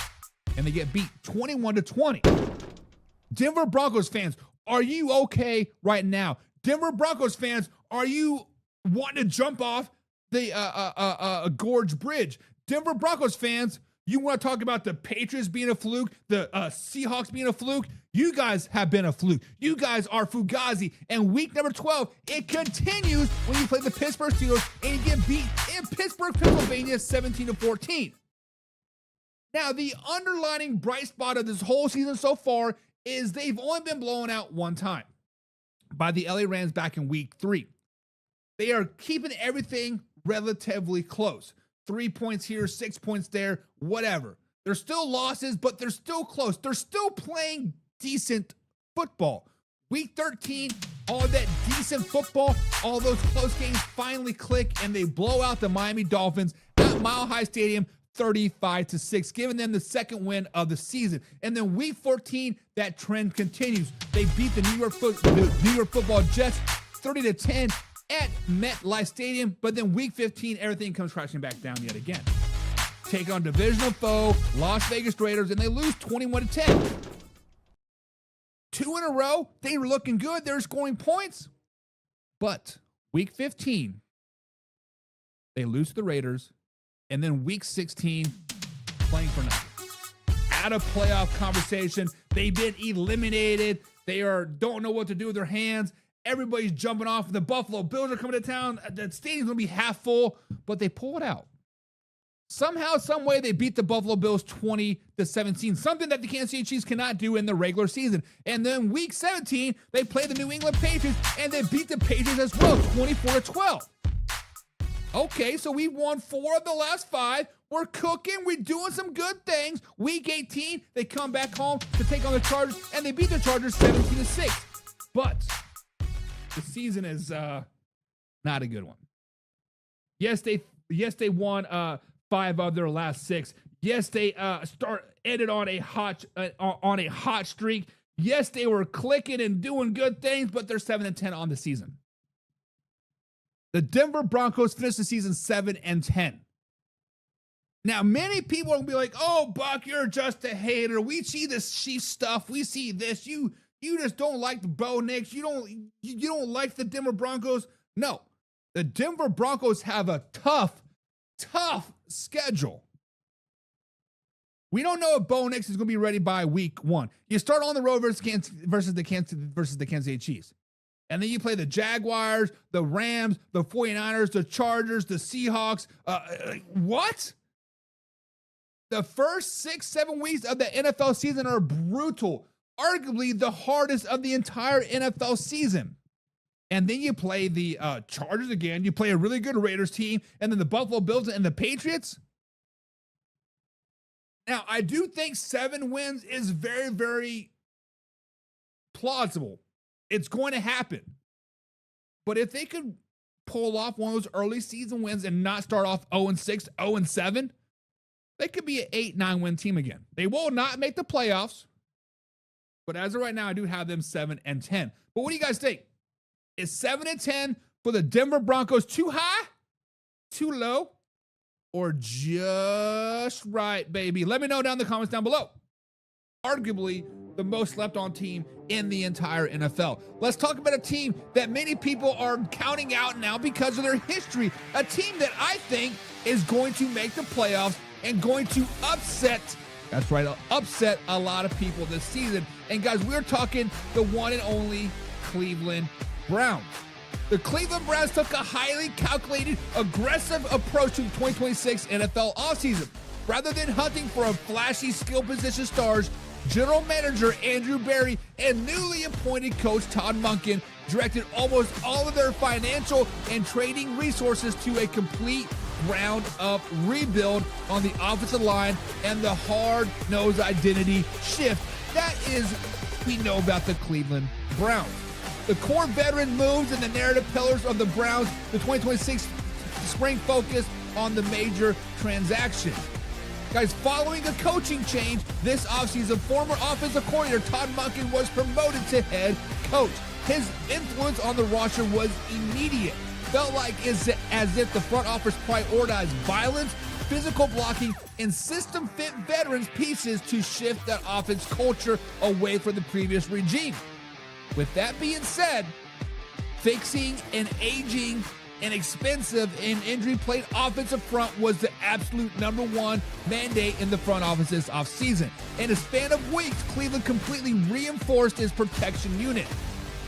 and they get beat 21-20. Denver Broncos fans, are you okay right now? Denver Broncos fans, are you wanting to jump off the Gorge Bridge? Denver Broncos fans, you want to talk about the Patriots being a fluke, the Seahawks being a fluke? You guys have been a fluke. You guys are Fugazi. And week number 12, it continues when you play the Pittsburgh Steelers and you get beat in Pittsburgh, Pennsylvania, 17-14. Now, the underlining bright spot of this whole season so far is they've only been blown out one time by the LA Rams back in week 3. They are keeping everything relatively close. 3 points here, 6 points there, whatever. There's still losses, but they're still close. They're still playing decent football. Week 13, all that decent football, all those close games finally click, and they blow out the Miami Dolphins at Mile High Stadium 35-6, giving them the second win of the season. And then week 14, that trend continues. They beat the New York Football Jets 30-10 at MetLife Stadium. But then week 15, everything comes crashing back down yet again. Take on divisional foe, Las Vegas Raiders, and they lose 21-10. 2 in a row, they were looking good. They're scoring points. But week 15, they lose to the Raiders. And then week 16, playing for nothing. Out of playoff conversation. They've been eliminated. They don't know what to do with their hands. Everybody's jumping off. The Buffalo Bills are coming to town. The stadium's going to be half full, but they pull it out. Somehow, some way, they beat the Buffalo Bills 20-17, something that the Kansas City Chiefs cannot do in the regular season. And then week 17, they play the New England Patriots, and they beat the Patriots as well, 24-12. Okay, so we won 4 of the last 5. We're cooking. We're doing some good things. Week 18, they come back home to take on the Chargers, and they beat the Chargers 17-6. But the season is not a good one. Yes, they won 5 of their last 6. Yes, they ended on a hot streak. Yes, they were clicking and doing good things, but they're 7-10 on the season. The Denver Broncos finished the season 7-10. Now, many people are gonna be like, "Oh, Buck, you're just a hater. We see this Chiefs stuff. We see this. You just don't like the Bo Nix. You don't like the Denver Broncos." No, the Denver Broncos have a tough schedule. We don't know if Bo Nix is gonna be ready by week 1. You start on the road versus the Kansas City Chiefs. And then you play the Jaguars, the Rams, the 49ers, the Chargers, the Seahawks. What? The first 6-7 weeks of the NFL season are brutal. Arguably the hardest of the entire NFL season. And then you play the Chargers again. You play a really good Raiders team. And then the Buffalo Bills and the Patriots. Now, I do think 7 wins is very, very plausible. It's going to happen. But if they could pull off one of those early season wins and not start off 0-6, 0-7, they could be an 8-9 win team again. They will not make the playoffs. But as of right now, I do have them 7-10. But what do you guys think? Is 7-10 for the Denver Broncos too high, too low, or just right, baby? Let me know down in the comments down below. Arguably the most slept on team in the entire NFL. Let's talk about a team that many people are counting out now because of their history. A team that I think is going to make the playoffs and going to upset a lot of people this season. And guys, we're talking the one and only Cleveland Browns. The Cleveland Browns took a highly calculated, aggressive approach to the 2026 NFL offseason. Rather than hunting for a flashy skill position stars, General Manager Andrew Berry and newly appointed coach Todd Monken directed almost all of their financial and trading resources to a complete ground-up rebuild on the offensive line and the hard-nosed identity shift that is we know about the Cleveland Browns. The core veteran moves and the narrative pillars of the Browns, the 2026 spring focus on the major transaction. Guys, following a coaching change this offseason, former offensive coordinator Todd Monken was promoted to head coach. His influence on the roster was immediate. Felt like as if the front office prioritized violence, physical blocking, and system-fit veterans pieces to shift that offense culture away from the previous regime. With that being said, fixing an aging and expensive and injury-plagued offensive front was the absolute #1 mandate in the front office this offseason. In a span of weeks, Cleveland completely reinforced its protection unit.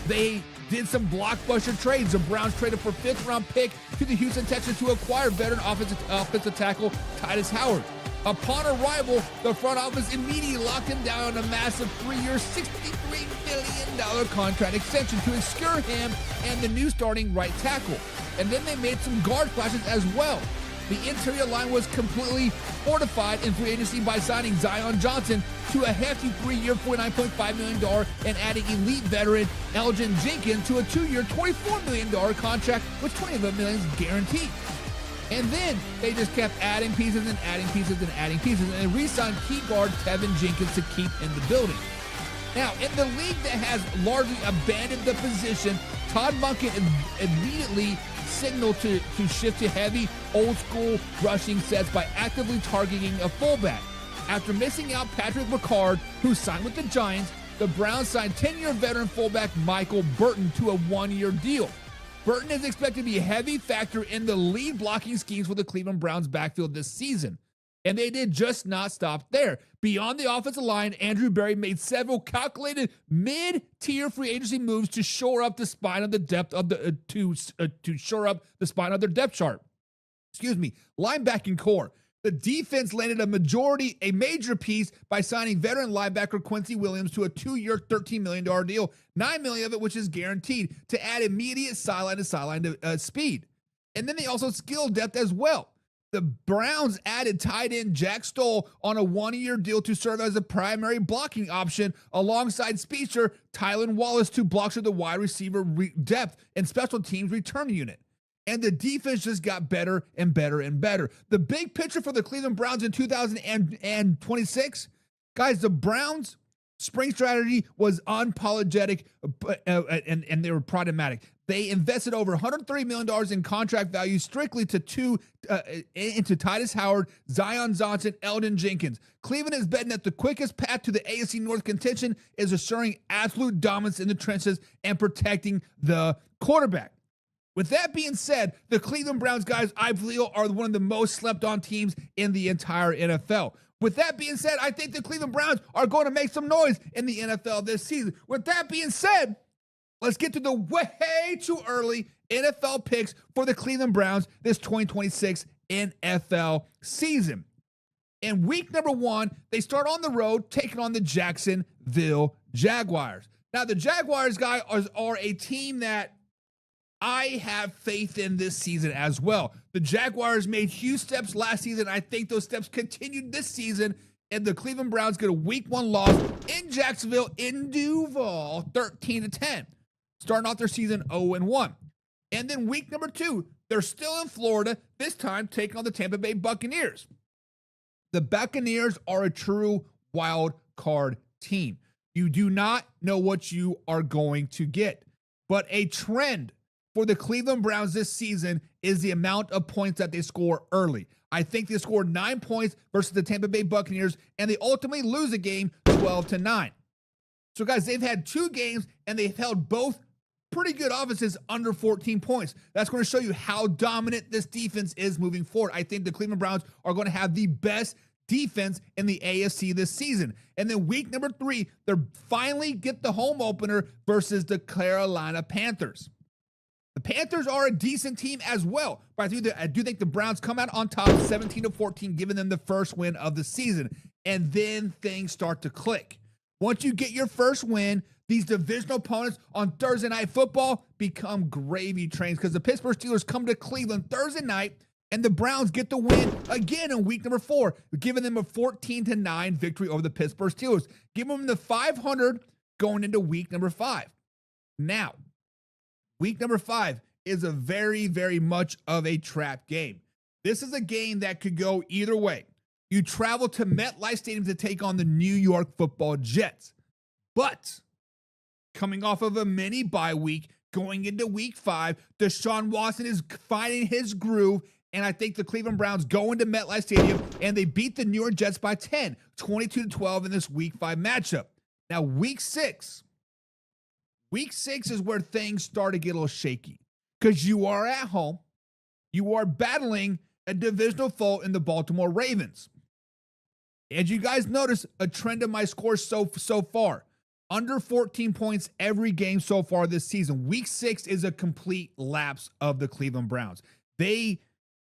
They did some blockbuster trades. The Browns traded for 5th-round pick to the Houston Texans to acquire veteran offensive tackle Titus Howard. Upon arrival, the front office immediately locked him down on a massive 3-year, $63 million contract extension to secure him and the new starting right tackle. And then they made some guard splashes as well. The interior line was completely fortified in free agency by signing Zion Johnson to a hefty 3-year, $49.5 million and adding elite veteran Elgin Jenkins to a 2-year, $24 million contract with $20 million guaranteed. And then they just kept adding pieces and adding pieces and adding pieces and re-signed key guard Tevin Jenkins to keep in the building. Now, in the league that has largely abandoned the position, Todd Monken immediately signaled to shift to heavy, old-school rushing sets by actively targeting a fullback. After missing out Patrick McCard, who signed with the Giants, the Browns signed 10-year veteran fullback Michael Burton to a 1-year deal. Burton is expected to be a heavy factor in the lead blocking schemes for the Cleveland Browns backfield this season. And they did just not stop there. Beyond the offensive line, Andrew Berry made several calculated mid-tier free agency moves to shore up the spine of the depth of the to shore up the spine of their depth chart. Linebacking core. The defense landed a major piece by signing veteran linebacker Quincy Williams to a 2-year, $13 million deal, $9 million of it which is guaranteed, to add immediate sideline-to-sideline speed. And then they also skill depth as well. The Browns added tight end Jack Stoll on a 1-year deal to serve as a primary blocking option alongside speedster Tylan Wallace to bolster the wide receiver depth and special teams return unit. And the defense just got better and better and better. The big picture for the Cleveland Browns in 2026, guys, the Browns' spring strategy was unapologetic and they were pragmatic. They invested over $130 million in contract value strictly into Titus Howard, Zion Johnson, Eldon Jenkins. Cleveland is betting that the quickest path to the AFC North contention is assuring absolute dominance in the trenches and protecting the quarterback. With that being said, the Cleveland Browns, guys, I feel are one of the most slept on teams in the entire NFL. With that being said, I think the Cleveland Browns are going to make some noise in the NFL this season. With that being said, let's get to the way too early NFL picks for the Cleveland Browns this 2026 NFL season. In week number 1, they start on the road taking on the Jacksonville Jaguars. Now, the Jaguars, guys, are a team that I have faith in this season as well. The Jaguars made huge steps last season. I think those steps continued this season, and the Cleveland Browns get a week 1 loss in Jacksonville, in Duval, 13-10, starting off their season 0-1. And then week number 2, they're still in Florida, this time taking on the Tampa Bay Buccaneers. The Buccaneers are a true wild card team. You do not know what you are going to get, but a trend for the Cleveland Browns this season is the amount of points that they score early. I think they scored 9 points versus the Tampa Bay Buccaneers, and they ultimately lose the game 12-9. So, guys, they've had 2 games, and they've held both pretty good offenses under 14 points. That's going to show you how dominant this defense is moving forward. I think the Cleveland Browns are going to have the best defense in the AFC this season. And then week number 3, they finally get the home opener versus the Carolina Panthers. The Panthers are a decent team as well, but I do think the Browns come out on top 17-14, giving them the first win of the season. And then things start to click. Once you get your first win, these divisional opponents on Thursday Night Football become gravy trains because the Pittsburgh Steelers come to Cleveland Thursday night, and the Browns get the win again in week number 4, giving them a 14-9 victory over the Pittsburgh Steelers, giving them the 500 going into week number 5. Now, week number 5 is a very, very much of a trap game. This is a game that could go either way. You travel to MetLife Stadium to take on the New York Football Jets. But coming off of a mini bye week, going into week 5, Deshaun Watson is finding his groove, and I think the Cleveland Browns go into MetLife Stadium and they beat the New York Jets by 10, 22-12 in this week 5 matchup. Now, week 6 is where things start to get a little shaky because you are at home. You are battling a divisional foe in the Baltimore Ravens. As you guys notice, a trend of my scores so far, under 14 points every game so far this season. Week 6 is a complete lapse of the Cleveland Browns. They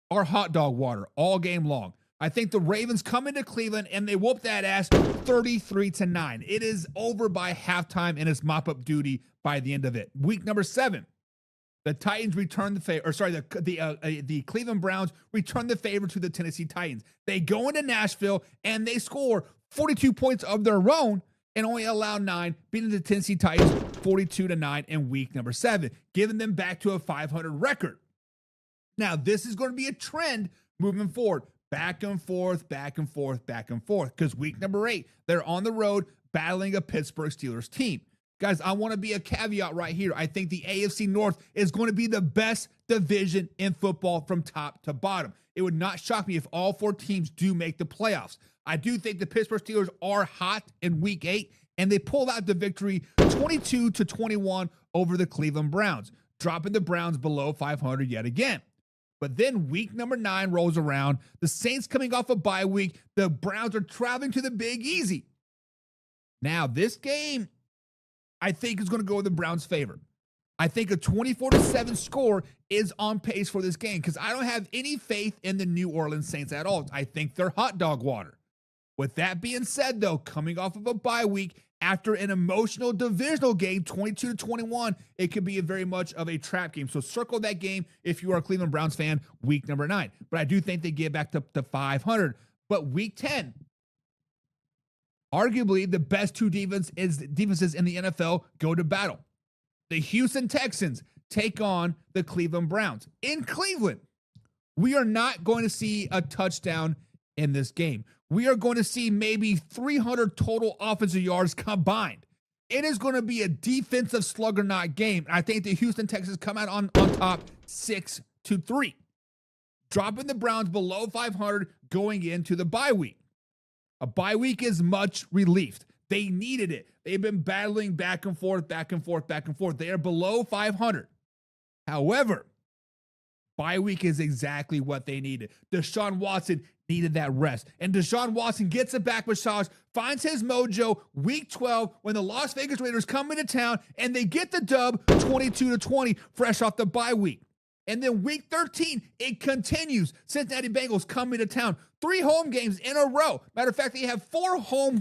are hot dog water all game long. I think the Ravens come into Cleveland and they whoop that ass 33-9. It is over by halftime and it's mop-up duty by the end of it. Week number 7, the Titans return the favor, the Cleveland Browns return the favor to the Tennessee Titans. They go into Nashville and they score 42 points of their own and only allow 9, beating the Tennessee Titans 42-9 in week number 7, giving them back to a 500 record. Now, this is going to be a trend moving forward. Back and forth, back and forth, back and forth. Because week number 8, they're on the road battling a Pittsburgh Steelers team. Guys, I want to be a caveat right here. I think the AFC North is going to be the best division in football from top to bottom. It would not shock me if all 4 teams do make the playoffs. I do think the Pittsburgh Steelers are hot in week 8, and they pulled out the victory 22-21 over the Cleveland Browns, dropping the Browns below 500 yet again. But then week number 9 rolls around. The Saints coming off a bye week. The Browns are traveling to the Big Easy. Now, this game, I think, is going to go in the Browns' favor. I think a 24-7 score is on pace for this game because I don't have any faith in the New Orleans Saints at all. I think they're hot dog water. With that being said, though, coming off of a bye week after an emotional divisional game, 22-21, it could be a very much of a trap game. So circle that game if you are a Cleveland Browns fan, week number 9. But I do think they get back to 500. But week 10, arguably the best two defenses in the NFL go to battle. The Houston Texans take on the Cleveland Browns. In Cleveland, we are not going to see a touchdown in this game. We are going to see maybe 300 total offensive yards combined. It is going to be a defensive slugger-not game. I think the Houston Texans come out on top 6-3, dropping the Browns below 500 going into the bye week. A bye week is much relieved. They needed it. They've been battling back and forth. They are below 500. However, bye week is exactly what they needed. Deshaun Watson needed that rest. And Deshaun Watson gets a back massage, finds his mojo week 12 when the Las Vegas Raiders come into town and they get the dub 22-20 fresh off the bye week. And then week 13, it continues. Cincinnati Bengals come into town. 3 home games in a row. Matter of fact, they have 4 home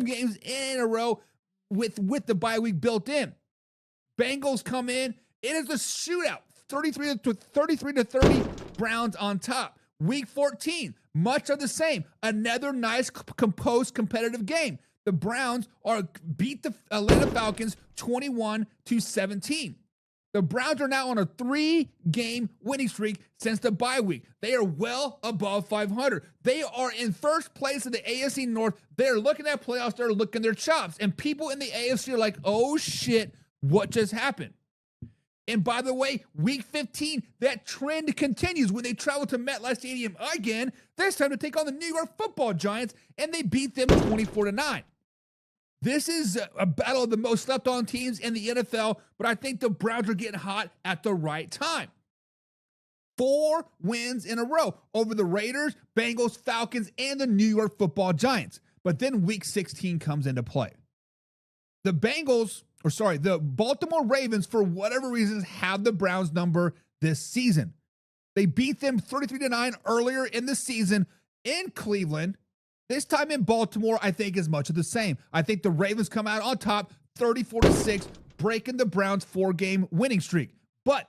games in a row with the bye week built in. Bengals come in. It is a shootout. 33-30, Browns on top. Week 14, much of the same. Another nice, composed, competitive game. The Browns beat the Atlanta Falcons 21-17. The Browns are now on a 3-game winning streak since the bye week. They are well above 500. They are in first place in the AFC North. They're looking at playoffs. They're looking their chops. And people in the AFC are like, oh shit, what just happened? And by the way, week 15, that trend continues when they travel to MetLife Stadium again, this time to take on the New York Football Giants, and they beat them 24-9. This is a battle of the most slept-on teams in the NFL, but I think the Browns are getting hot at the right time. 4 wins in a row over the Raiders, Bengals, Falcons, and the New York Football Giants. But then week 16 comes into play. The Baltimore Ravens, for whatever reasons, have the Browns number this season. They beat them 33-9 earlier in the season in Cleveland. This time in Baltimore, I think is much of the same. I think the Ravens come out on top 34-6, breaking the Browns' 4-game winning streak. But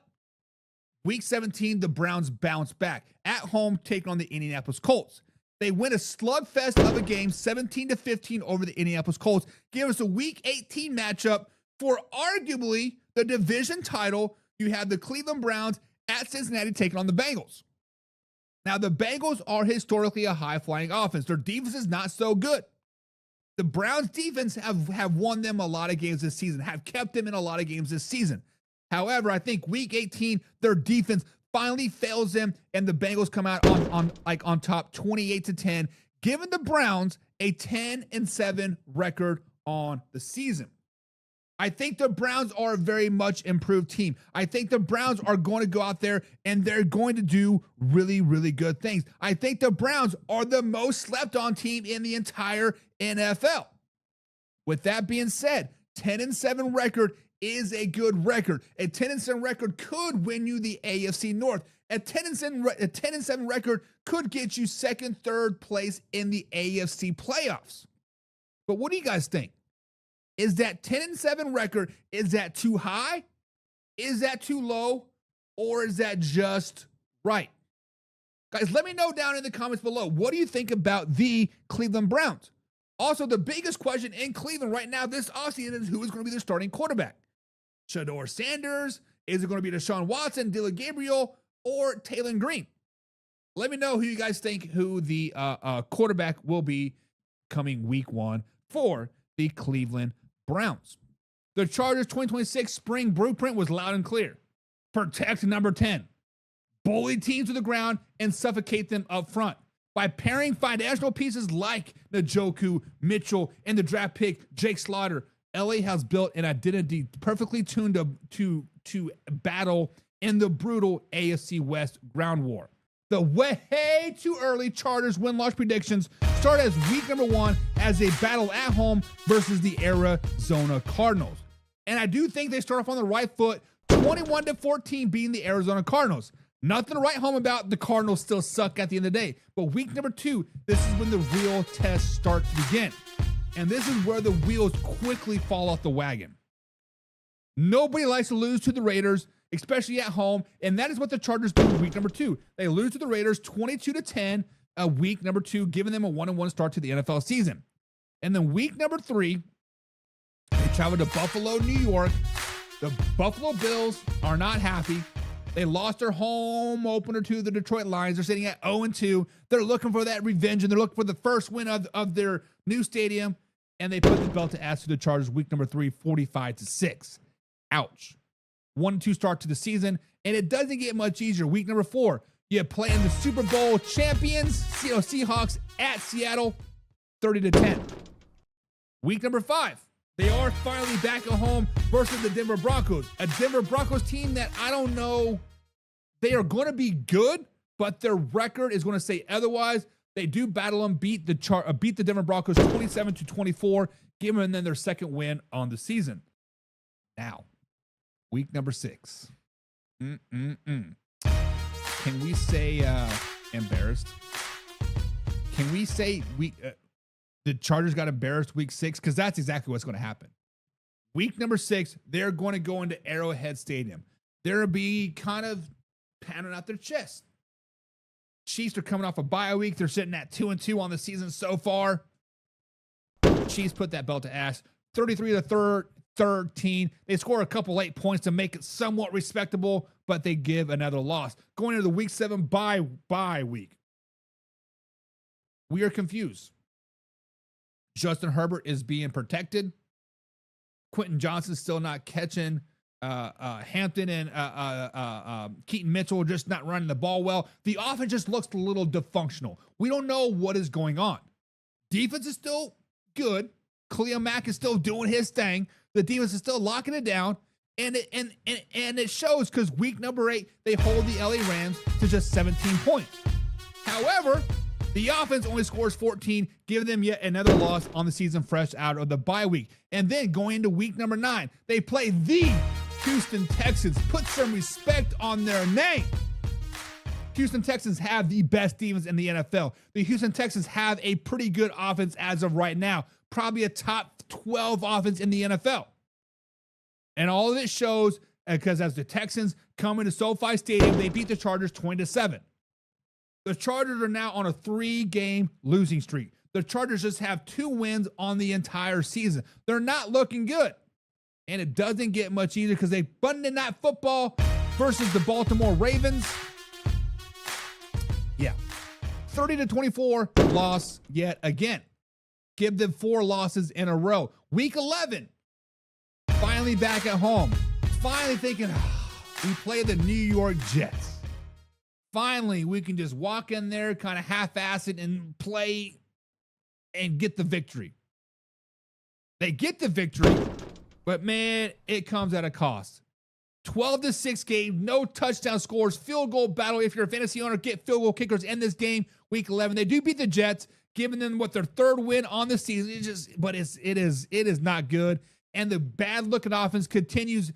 week 17, the Browns bounce back at home, taking on the Indianapolis Colts. They win a slugfest of a game, 17-15 over the Indianapolis Colts. Give us a week 18 matchup for arguably the division title. You have the Cleveland Browns at Cincinnati taking on the Bengals. Now, the Bengals are historically a high-flying offense. Their defense is not so good. The Browns' defense have won them a lot of games this season, have kept them in a lot of games this season. However, I think week 18, their defense finally fails them, and the Bengals come out on top 28-10, giving the Browns a 10-7 record on the season. I think the Browns are a very much improved team. I think the Browns are going to go out there and they're going to do really, really good things. I think the Browns are the most slept on team in the entire NFL. With that being said, 10-7 record is a good record. A 10-7 record could win you the AFC North. A 10-7 record could get you second, third place in the AFC playoffs. But what do you guys think? Is that 10-7 record, is that too high? Is that too low? Or is that just right? Guys, let me know down in the comments below. What do you think about the Cleveland Browns? Also, the biggest question in Cleveland right now this offseason is who is going to be their starting quarterback? Shador Sanders? Is it going to be Deshaun Watson, Dylan Gabriel, or Taylor Green? Let me know who you guys think who the quarterback will be coming week 1 for the Cleveland Browns. The Chargers 2026 spring blueprint was loud and clear. Protect number 10. Bully teams to the ground and suffocate them up front. By pairing foundational pieces like Njoku, Mitchell, and the draft pick Jake Slaughter, LA has built an identity perfectly tuned to battle in the brutal AFC West ground war. The way too early Chargers win-loss predictions start as week number 1 as a battle at home versus the Arizona Cardinals. And I do think they start off on the right foot 21-14 beating the Arizona Cardinals. Nothing to write home about. The Cardinals still suck at the end of the day. But week number 2, this is when the real tests start to begin. And this is where the wheels quickly fall off the wagon. Nobody likes to lose to the Raiders, especially at home. And that is what the Chargers do in week number 2. They lose to the Raiders 22-10 week number 2, giving them a 1-1 start to the NFL season. And then week number 3, they travel to Buffalo, New York. The Buffalo Bills are not happy. They lost their home opener to the Detroit Lions. They're sitting at 0-2. They're looking for that revenge, and they're looking for the first win of their new stadium. And they put the belt to ass to the Chargers week number 3, 45-6. Ouch. 1-2 start to the season, and it doesn't get much easier. Week number 4, you play in the Super Bowl champions, Seahawks at Seattle, 30-10. Week number 5, they are finally back at home versus the Denver Broncos, a Denver Broncos team that I don't know. They are going to be good, but their record is going to say otherwise. They do battle them, beat the Denver Broncos 27-24, giving them their second win on the season. Now, week number 6. Can we say embarrassed? Can we say the Chargers got embarrassed week 6? Because that's exactly what's going to happen. Week number 6, they're going to go into Arrowhead Stadium. They'll be kind of pounding out their chest. Chiefs are coming off a bye week. They're sitting at 2-2 on the season so far. Chiefs put that belt to ass. 33-13. They score a couple late points to make it somewhat respectable, but they give another loss. Going into the week 7 bye week, we are confused. Justin Herbert is being protected. Quentin Johnson's still not catching. Hampton and Keaton Mitchell just not running the ball well. The offense just looks a little dysfunctional. We don't know what is going on. Defense is still good. Khalil Mack is still doing his thing. The defense is still locking it down. And it shows because week number 8, they hold the LA Rams to just 17 points. However, the offense only scores 14, giving them yet another loss on the season fresh out of the bye week. And then going into week number 9, they play the Houston Texans. Put some respect on their name. Houston Texans have the best defense in the NFL. The Houston Texans have a pretty good offense as of right now. Probably a top 12 offense in the NFL. And all of it shows because as the Texans come into SoFi Stadium, they beat the Chargers 20-7. The Chargers are now on a 3-game losing streak. The Chargers just have 2 wins on the entire season. They're not looking good. And it doesn't get much easier because they Monday Night Football versus the Baltimore Ravens. Yeah. 30-24 loss yet again. Give them 4 losses in a row. Week 11, finally back at home. Finally thinking, we play the New York Jets. Finally, we can just walk in there, kind of half-ass it, and play and get the victory. They get the victory, but man, it comes at a cost. 12-6 game, no touchdown scores, field goal battle. If you're a fantasy owner, get field goal kickers in this game. Week 11, they do beat the Jets, giving them their 3rd win on the season. It is not good. And the bad-looking offense carries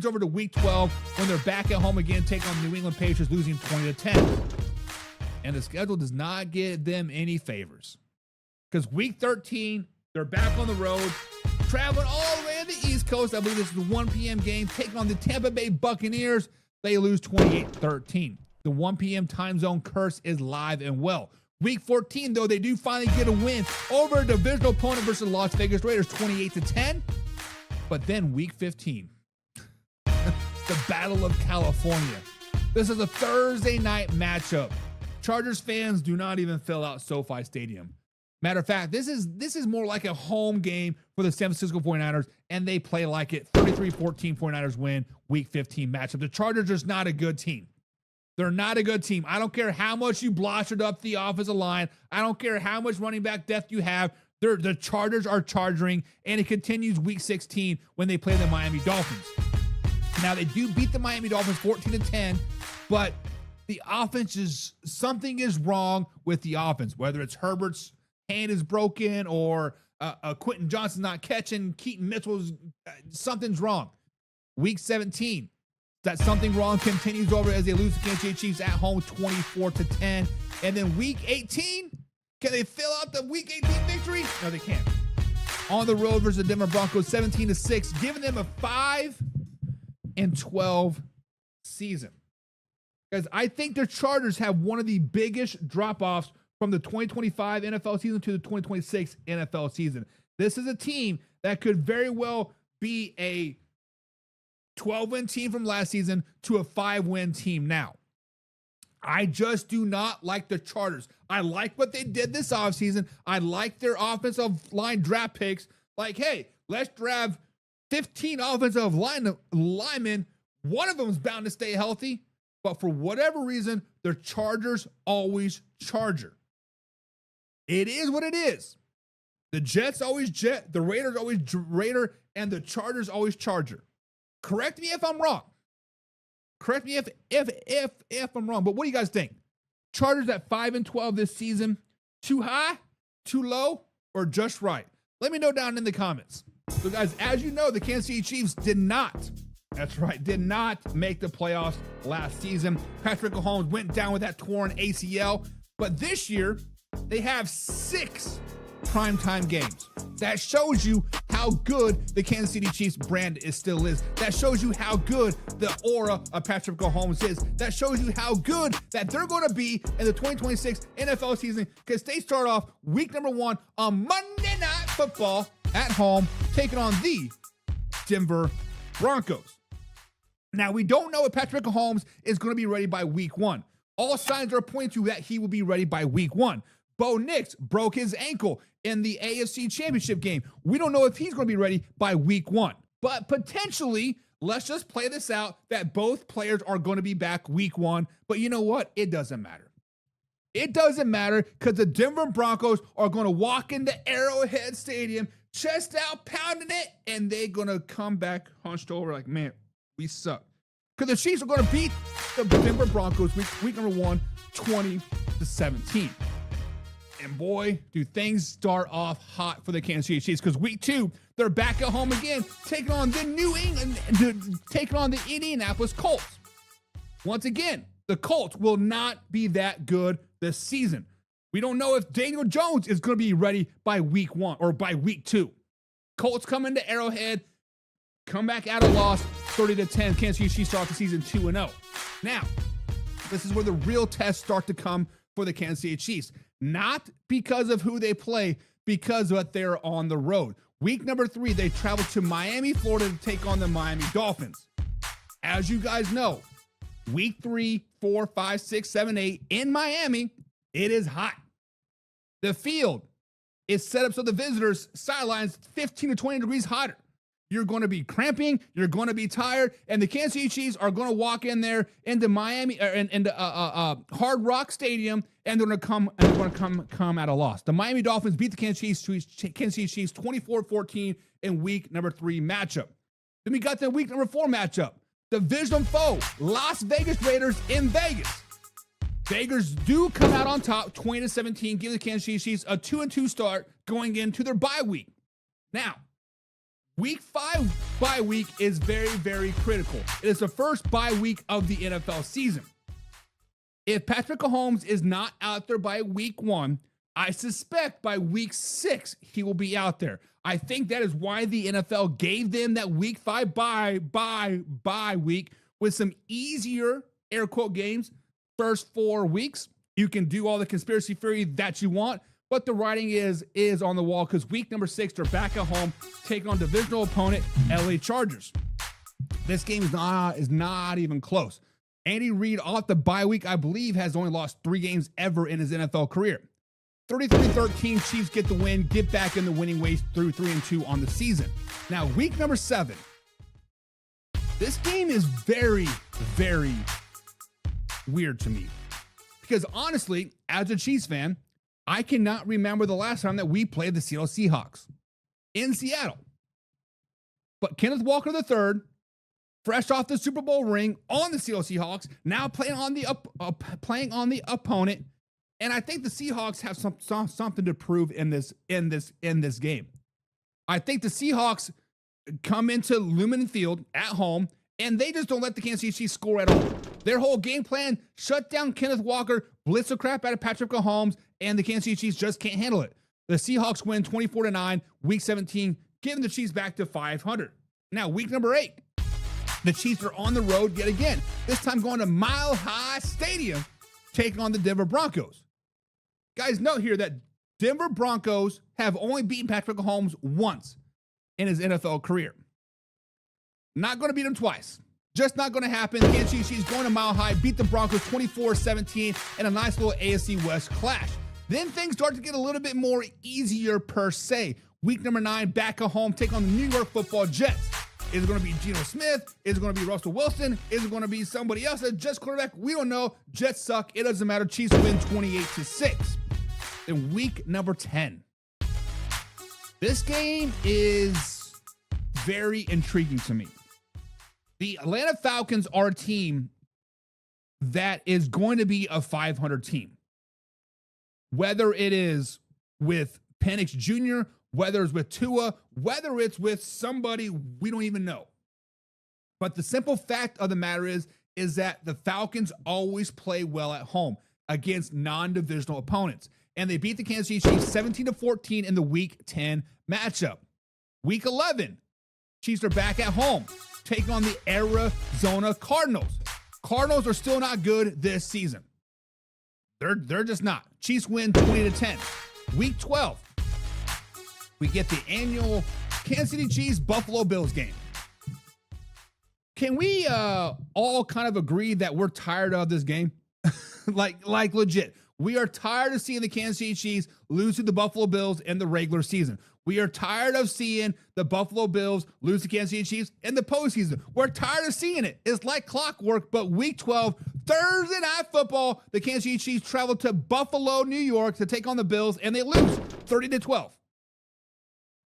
over to week 12 when they're back at home again, taking on the New England Patriots, losing 20-10. And the schedule does not give them any favors. Because week 13, they're back on the road, traveling all the way to the East Coast. I believe this is a 1 p.m. game, taking on the Tampa Bay Buccaneers. They lose 28-13. The 1 p.m. time zone curse is live and well. Week 14, though, they do finally get a win over a divisional opponent versus the Las Vegas Raiders, 28-10. But then week 15, the Battle of California. This is a Thursday night matchup. Chargers fans do not even fill out SoFi Stadium. Matter of fact, this is more like a home game for the San Francisco 49ers, and they play like it. 33-14 49ers win week 15 matchup. The Chargers are just not a good team. They're not a good team. I don't care how much you blasted up the offensive line. I don't care how much running back depth you have. The Chargers are charging, and it continues week 16 when they play the Miami Dolphins. Now, they do beat the Miami Dolphins 14-10, but the offense something is wrong with the offense, whether it's Herbert's hand is broken or Quentin Johnson's not catching, Keaton Mitchell's, something's wrong. Week 17, That something wrong continues over as they lose to Kansas City Chiefs at home 24-10. And then week 18, can they fill out the week 18 victory? No, they can't. On the road versus the Denver Broncos, 17-6, giving them a 5-12 season. Because I think the Chargers have one of the biggest drop-offs from the 2025 NFL season to the 2026 NFL season. This is a team that could very well be a 12-win team from last season to a 5-win team now. I just do not like the Chargers. I like what they did this offseason. I like their offensive line draft picks. Like, hey, let's draft 15 offensive linemen. One of them is bound to stay healthy. But for whatever reason, the Chargers always Charger. It is what it is. The Jets always Jet, the Raiders always Raider, and the Chargers always Charger. Correct me if I'm wrong. Correct me if I'm wrong. But what do you guys think? Chargers at 5-12 this season. Too high, too low, or just right? Let me know down in the comments. So guys, as you know, the Kansas City Chiefs did not make the playoffs last season. Patrick Mahomes went down with that torn ACL. But this year, they have 6 primetime games. That shows you how good the Kansas City Chiefs brand still is. That shows you how good the aura of Patrick Mahomes is. That shows you how good that they're going to be in the 2026 NFL season, because they start off week number 1 on Monday Night Football at home, taking on the Denver Broncos. Now, we don't know if Patrick Mahomes is going to be ready by week 1. All signs are pointing to that he will be ready by week 1. Bo Nix broke his ankle in the AFC Championship game. We don't know if he's going to be ready by week 1. But potentially, let's just play this out that both players are going to be back week 1. But you know what? It doesn't matter. It doesn't matter, because the Denver Broncos are going to walk into Arrowhead Stadium, chest out, pounding it, and they're going to come back hunched over like, man, we suck. Because the Chiefs are going to beat the Denver Broncos week number 1, 20-17. And boy, do things start off hot for the Kansas City Chiefs, because week 2, they're back at home again, taking on the Indianapolis Colts. Once again, the Colts will not be that good this season. We don't know if Daniel Jones is going to be ready by week 1 or by week 2. Colts come into Arrowhead, come back out of loss, 30-10. Kansas City Chiefs start the season 2-0. Now, this is where the real tests start to come for the Kansas City Chiefs. Not because of who they play, because of they're on the road. Week number 3, they travel to Miami, Florida to take on the Miami Dolphins. As you guys know, week 3, 4, 5, 6, 7, 8 in Miami, it is hot. The field is set up so the visitors' sidelines 15 to 20 degrees hotter. You're going to be cramping. You're going to be tired. And the Kansas City Chiefs are going to walk in there into Miami, into Hard Rock Stadium, and they're going to come at a loss. The Miami Dolphins beat the Kansas City Chiefs 24-14 in week number 3 matchup. Then we got the week number 4 matchup. Division foe, Las Vegas Raiders in Vegas. Vegas do come out on top, 20-17, give the Kansas City Chiefs a 2-2 start going into their bye week. Now, week 5 bye week is very, very critical. It is the first bye week of the NFL season. If Patrick Mahomes is not out there by week 1, I suspect by week 6 he will be out there. I think that is why the NFL gave them that week 5 bye week with some easier, air quote, games. First 4 weeks, you can do all the conspiracy theory that you want, but the writing is on the wall, because week number 6, they're back at home, taking on divisional opponent LA Chargers. This game is not even close. Andy Reid, off the bye week, I believe, has only lost 3 games ever in his NFL career. 33-13, Chiefs get the win, get back in the winning ways through 3-2 on the season. Now, week number 7. This game is very, very weird to me, because honestly, as a Chiefs fan, I cannot remember the last time that we played the Seattle Seahawks in Seattle. But Kenneth Walker III, fresh off the Super Bowl ring on the Seattle Seahawks, now playing on the opponent, and I think the Seahawks have something to prove in this game. I think the Seahawks come into Lumen Field at home And they just don't let the Kansas City Chiefs score at all. Their whole game plan, shut down Kenneth Walker, blitz the crap out of Patrick Mahomes, and the Kansas City Chiefs just can't handle it. The Seahawks win 24-9, week 17, giving the Chiefs back to 500. Now, week number 8, the Chiefs are on the road yet again, this time going to Mile High Stadium, taking on the Denver Broncos. Guys, note here that Denver Broncos have only beaten Patrick Mahomes once in his NFL career. Not going to beat him twice. Just not going to happen. Kansas City Chiefs going to Mile High, beat the Broncos 24-17 in a nice little AFC West clash. Then things start to get a little bit more easier per se. Week number 9, back at home, take on the New York Football Jets. Is it going to be Geno Smith? Is it going to be Russell Wilson? Is it going to be somebody else? A Jets quarterback? We don't know. Jets suck. It doesn't matter. Chiefs win 28-6. In week number 10, this game is very intriguing to me. The Atlanta Falcons are a team that is going to be a 500 team. Whether it is with Penix Jr., whether it's with Tua, whether it's with somebody we don't even know. But the simple fact of the matter is that the Falcons always play well at home against non-divisional opponents. And they beat the Kansas City Chiefs 17-14 in the Week 10 matchup. Week 11, Chiefs are back at home, taking on the Arizona Cardinals. Cardinals are still not good this season. They're just not. Chiefs win 20-10. Week 12, we get the annual Kansas City Chiefs Buffalo Bills game. Can we all kind of agree that we're tired of this game? like legit. We are tired of seeing the Kansas City Chiefs lose to the Buffalo Bills in the regular season. We are tired of seeing the Buffalo Bills lose to Kansas City Chiefs in the postseason. We're tired of seeing it. It's like clockwork, but week 12, Thursday Night Football, the Kansas City Chiefs travel to Buffalo, New York to take on the Bills, and they lose 30-12.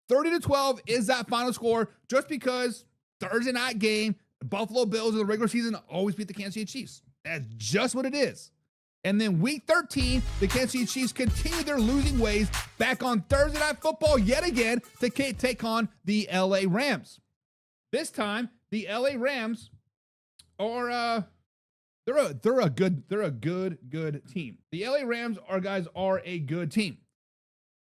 30-12 is that final score just because Thursday night game, the Buffalo Bills in the regular season always beat the Kansas City Chiefs. That's just what it is. And then week 13, the Kansas City Chiefs continue their losing ways back on Thursday Night Football yet again to take on the LA Rams. This time, the LA Rams are they're a good team. The LA Rams are a good team.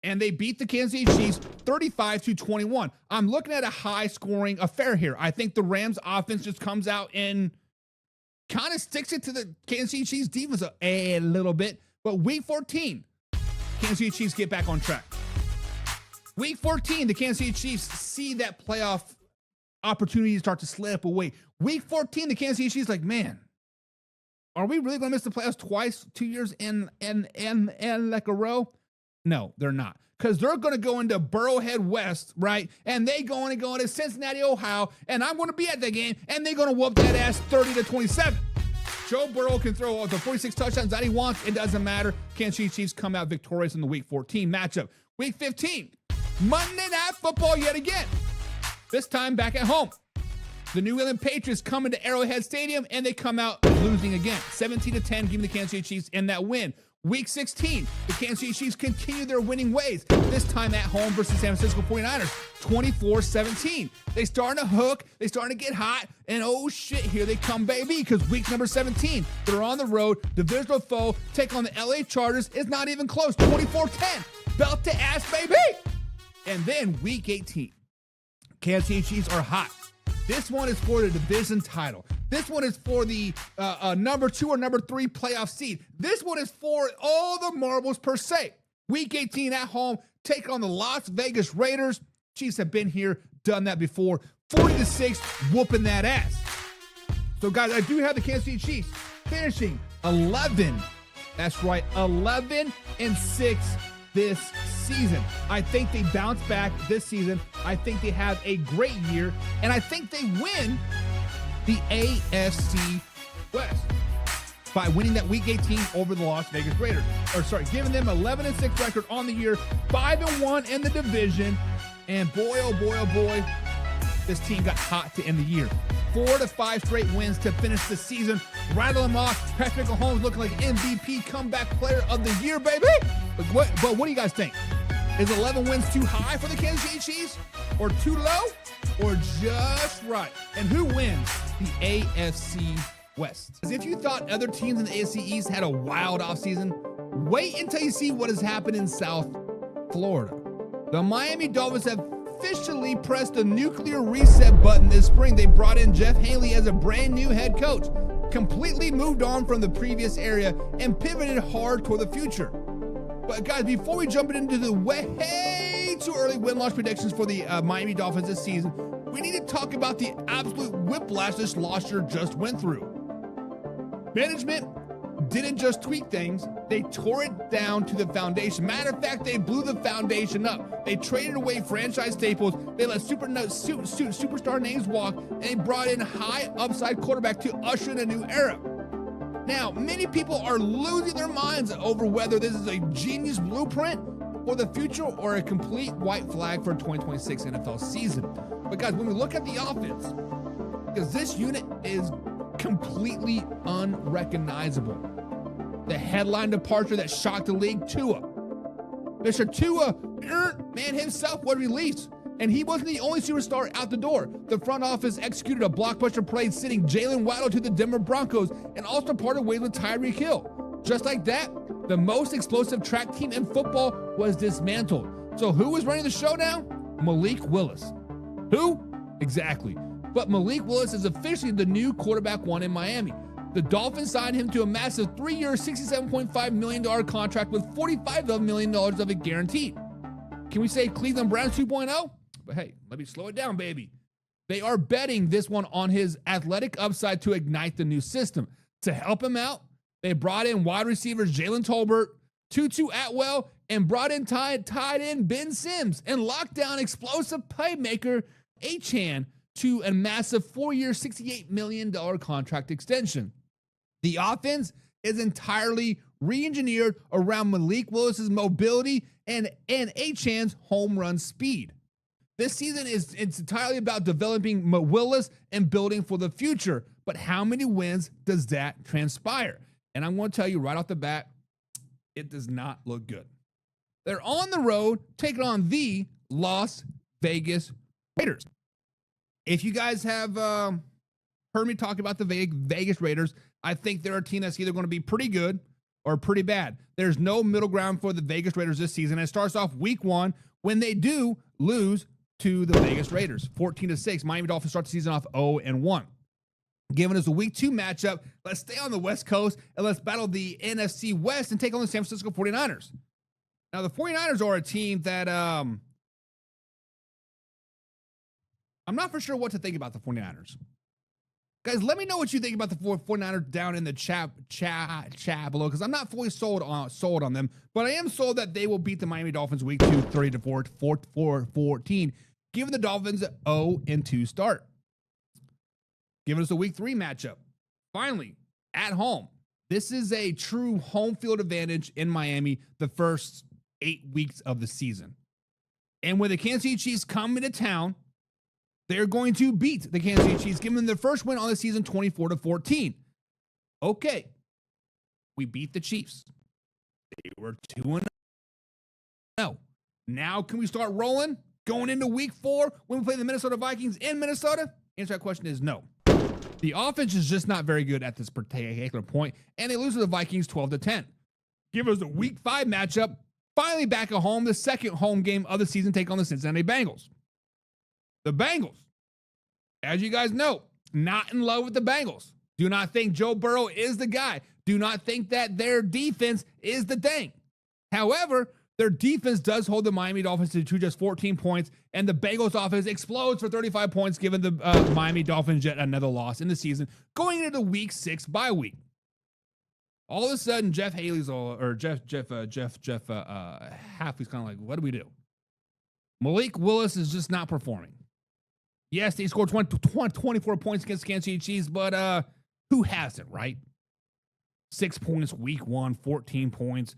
And they beat the Kansas City Chiefs 35-21. I'm looking at a high-scoring affair here. I think the Rams offense just comes out and kind of sticks it to the Kansas City Chiefs defense a little bit. But week 14, Kansas City Chiefs get back on track. Week 14, the Kansas City Chiefs see that playoff opportunity start to slip away. Week 14, the Kansas City Chiefs like, man, are we really going to miss the playoffs twice, 2 years in like a row? No, they're not. Because they're going to go into Burrowhead West, right? And they going to Cincinnati, Ohio, and I'm going to be at that game, and they're going to whoop that ass 30-27. Joe Burrow can throw the 46 touchdowns that he wants. It doesn't matter. Kansas City Chiefs come out victorious in the Week 14 matchup. Week 15, Monday Night Football yet again. This time back at home. The New England Patriots come into Arrowhead Stadium, and they come out losing again. 17-10, giving the Kansas City Chiefs in that win. Week 16, the Kansas City Chiefs continue their winning ways, this time at home versus San Francisco 49ers, 24-17. They starting to hook, they starting to get hot, and oh shit, here they come, baby, because week number 17, they're on the road, divisional foe, take on the LA Chargers, it's not even close, 24-10, belt to ass, baby! And then week 18, Kansas City Chiefs are hot. This one is for the division title. This one is for the number 2 or number 3 playoff seed. This one is for all the marbles per se. Week 18 at home, take on the Las Vegas Raiders. Chiefs have been here, done that before. 40-6, whooping that ass. So, guys, I do have the Kansas City Chiefs finishing 11. That's right, 11-6 this season. I think they bounce back this season. I think they have a great year, and I think they win the AFC West by winning that Week 18 over the Las Vegas Raiders. Giving them 11-6 record on the year, 5-1 in the division, and boy, oh boy, oh boy, this team got hot to end the year. 4 to 5 straight wins to finish the season. Rattle them off. Patrick Mahomes looking like MVP comeback player of the year, baby. But what do you guys think? Is 11 wins too high for the Kansas City Chiefs or too low? or just right? And who wins the AFC West? As if you thought other teams in the AFC East had a wild offseason, wait until you see what has happened in South Florida. The Miami Dolphins have officially pressed the nuclear reset button this spring. They brought in Jeff Haley as a brand new head coach, completely moved on from the previous area, and pivoted hard toward the future. But guys, before we jump into the way too early win-loss predictions for the Miami Dolphins this season, we need to talk about the absolute whiplash this loss year just went through. Management didn't just tweak things, they tore it down to the foundation. Matter of fact, they blew the foundation up. They traded away franchise staples, they let superstar names walk, and they brought in high upside quarterback to usher in a new era. Now, many people are losing their minds over whether this is a genius blueprint for the future or a complete white flag for a 2026 NFL season. But guys, when we look at the offense, because this unit is completely unrecognizable. The headline departure that shocked the league, Tua. Mr. Tua, man himself, was released, and he wasn't the only superstar out the door. The front office executed a blockbuster play sending Jalen Waddle to the Denver Broncos and also parted ways with Tyreek Hill. Just like that, the most explosive track team in football was dismantled. So who was running the show now? Malik Willis. Who? Exactly. But Malik Willis is officially the new quarterback one in Miami. The Dolphins signed him to a massive 3-year, $67.5 million contract with $45 million of it guaranteed. Can we say Cleveland Browns 2.0? But hey, let me slow it down, baby. They are betting this one on his athletic upside to ignite the new system. To help him out, they brought in wide receivers Jalen Tolbert, Tutu Atwell, and brought in tight end Ben Sims and locked down explosive playmaker Achane to a massive 4-year, $68 million contract extension. The offense is entirely re-engineered around Malik Willis's mobility and Achane's home run speed. This season it's entirely about developing Willis and building for the future. But how many wins does that transpire? And I'm going to tell you right off the bat, it does not look good. They're on the road taking on the Las Vegas Raiders. If you guys have heard me talk about the Vegas Raiders, I think they're a team that's either going to be pretty good or pretty bad. There's no middle ground for the Vegas Raiders this season. It starts off week 1 when they do lose to the Vegas Raiders, 14-6. Miami Dolphins start the season off 0-1. Giving us a week 2 matchup, let's stay on the West Coast and let's battle the NFC West and take on the San Francisco 49ers. Now, the 49ers are a team that I'm not for sure what to think about the 49ers. Guys, let me know what you think about the 49ers down in the chat below, because I'm not fully sold on them, but I am sold that they will beat the Miami Dolphins week 2, 30-14, giving the Dolphins an 0-2 start. Giving us a week 3 matchup. Finally, at home. This is a true home field advantage in Miami the first 8 weeks of the season. And when the Kansas City Chiefs come into town, they're going to beat the Kansas City Chiefs, giving them their first win on the season, 24-14. Okay, we beat the Chiefs. They were 2-0. Now can we start rolling? Going into week 4 when we play the Minnesota Vikings in Minnesota? Answer that question is no. The offense is just not very good at this particular point, and they lose to the Vikings 12-10. Give us a week 5 matchup. Finally back at home, the second home game of the season, take on the Cincinnati Bengals. The Bengals, as you guys know, not in love with the Bengals. Do not think Joe Burrow is the guy. Do not think that their defense is the thing. However, their defense does hold the Miami Dolphins to just 14 points, and the Bengals offense explodes for 35 points, giving the Miami Dolphins yet another loss in the season, going into the week 6 bye week. All of a sudden, Jeff Haley's Halfley's kind of like, what do we do? Malik Willis is just not performing. Yes, they scored 24 points against Kansas City Chiefs, but who hasn't, right? 6 points week 1, 14 points,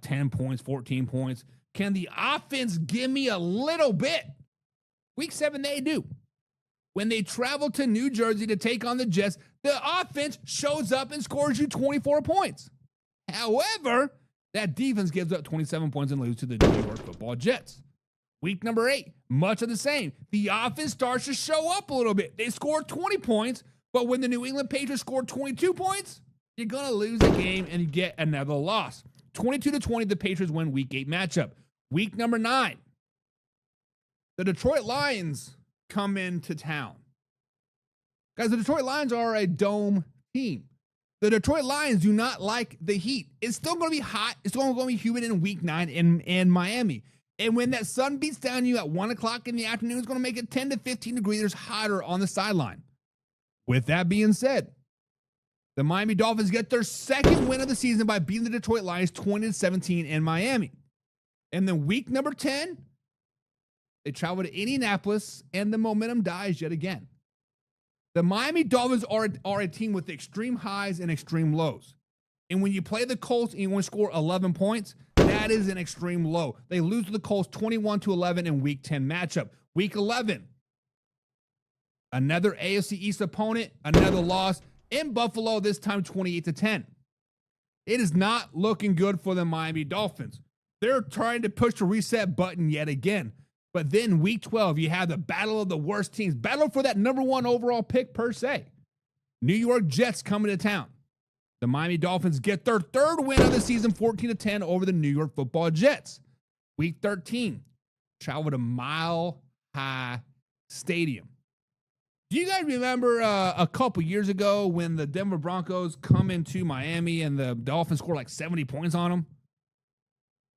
10 points, 14 points. Can the offense give me a little bit? Week 7, they do. When they travel to New Jersey to take on the Jets, the offense shows up and scores you 24 points. However, that defense gives up 27 points and loses to the New York Football Jets. Week number 8, much of the same. The offense starts to show up a little bit. They scored 20 points, but when the New England Patriots scored 22 points, you're going to lose the game and you get another loss. 22-20, the Patriots win Week 8 matchup. Week number 9, the Detroit Lions come into town. Guys, the Detroit Lions are a dome team. The Detroit Lions do not like the heat. It's still going to be hot. It's still going to be humid in Week 9 in Miami. And when that sun beats down you at 1 o'clock in the afternoon, it's going to make it 10 to 15 degrees hotter on the sideline. With that being said, the Miami Dolphins get their second win of the season by beating the Detroit Lions 20-17 in Miami. And then week number 10, they travel to Indianapolis, and the momentum dies yet again. The Miami Dolphins are a team with extreme highs and extreme lows. And when you play the Colts and you want to score 11 points, that is an extreme low. They lose to the Colts 21-11 in Week 10 matchup. Week 11, another AFC East opponent, another loss in Buffalo, this time 28-10. It is not looking good for the Miami Dolphins. They're trying to push the reset button yet again. But then Week 12, you have the battle of the worst teams, battle for that number 1 overall pick per se. New York Jets coming to town. The Miami Dolphins get their third win of the season, 14-10 over the New York Football Jets. Week 13, travel to Mile High Stadium. Do you guys remember a couple years ago when the Denver Broncos come into Miami and the Dolphins score like 70 points on them?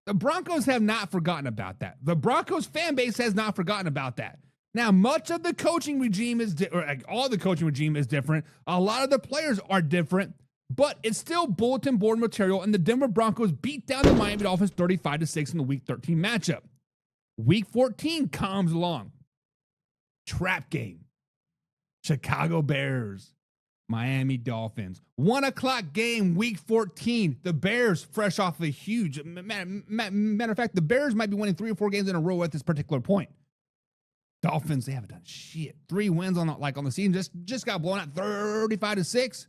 The Broncos have not forgotten about that. The Broncos fan base has not forgotten about that. Now, much of the coaching regime is, all the coaching regime is different. A lot of the players are different, but it's still bulletin board material, and the Denver Broncos beat down the Miami Dolphins 35-6 in the Week 13 matchup. Week 14 comes along. Trap game. Chicago Bears, Miami Dolphins. 1 o'clock game, Week 14. The Bears, fresh off a huge... Matter of fact, the Bears might be winning 3 or 4 games in a row at this particular point. Dolphins, they haven't done shit. 3 wins on the season. Just got blown out 35-6.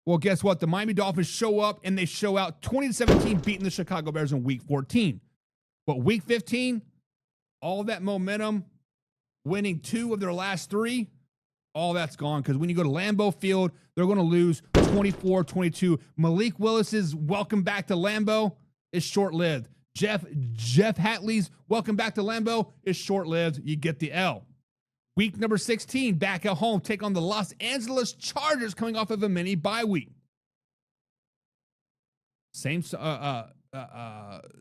Well, guess what? The Miami Dolphins show up and they show out 20-17, beating the Chicago Bears in Week 14. But Week 15, all that momentum, winning 2 of their last 3, all that's gone, because when you go to Lambeau Field, they're going to lose 24-22. Malik Willis's welcome back to Lambeau is short-lived. Jeff Hatley's welcome back to Lambeau is short-lived. You get the L. Week number 16, back at home, take on the Los Angeles Chargers coming off of a mini bye week. Same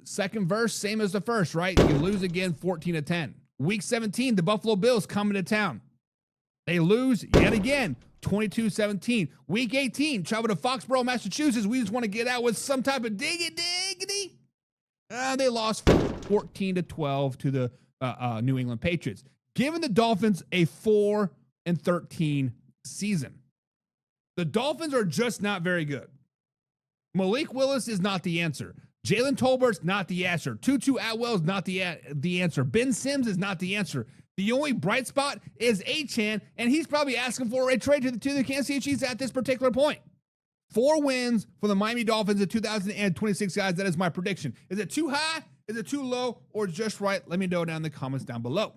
second verse, same as the first, right? You lose again 14-10. Week 17, the Buffalo Bills coming to town. They lose yet again, 22-17. Week 18, travel to Foxborough, Massachusetts. We just want to get out with some type of diggity. They lost 14-12 to the New England Patriots, giving the Dolphins a 4-13 season. The Dolphins are just not very good. Malik Willis is not the answer. Jalen Tolbert's not the answer. Tutu Atwell's not the answer. Ben Sims is not the answer. The only bright spot is Achane, and he's probably asking for a trade to the Kansas City Chiefs at this particular point. 4 wins for the Miami Dolphins in 2026, guys. That is my prediction. Is it too high? Is it too low? Or just right? Let me know down in the comments down below.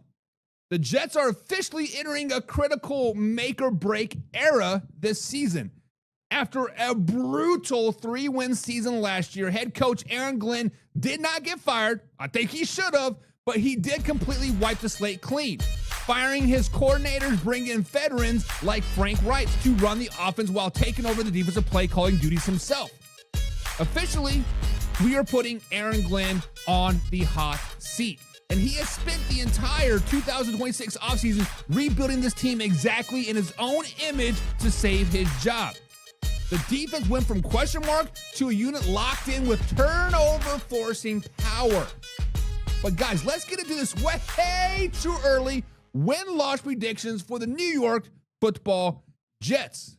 The Jets are officially entering a critical make-or-break era this season. After a brutal 3-win season last year, head coach Aaron Glenn did not get fired. I think he should have, but he did completely wipe the slate clean, firing his coordinators, bringing in veterans like Frank Reich to run the offense while taking over the defensive play calling duties himself. Officially, we are putting Aaron Glenn on the hot seat, and he has spent the entire 2026 offseason rebuilding this team exactly in his own image to save his job. The defense went from question mark to a unit locked in with turnover forcing power. But guys, let's get into this way too early win-loss predictions for the New York Football Jets.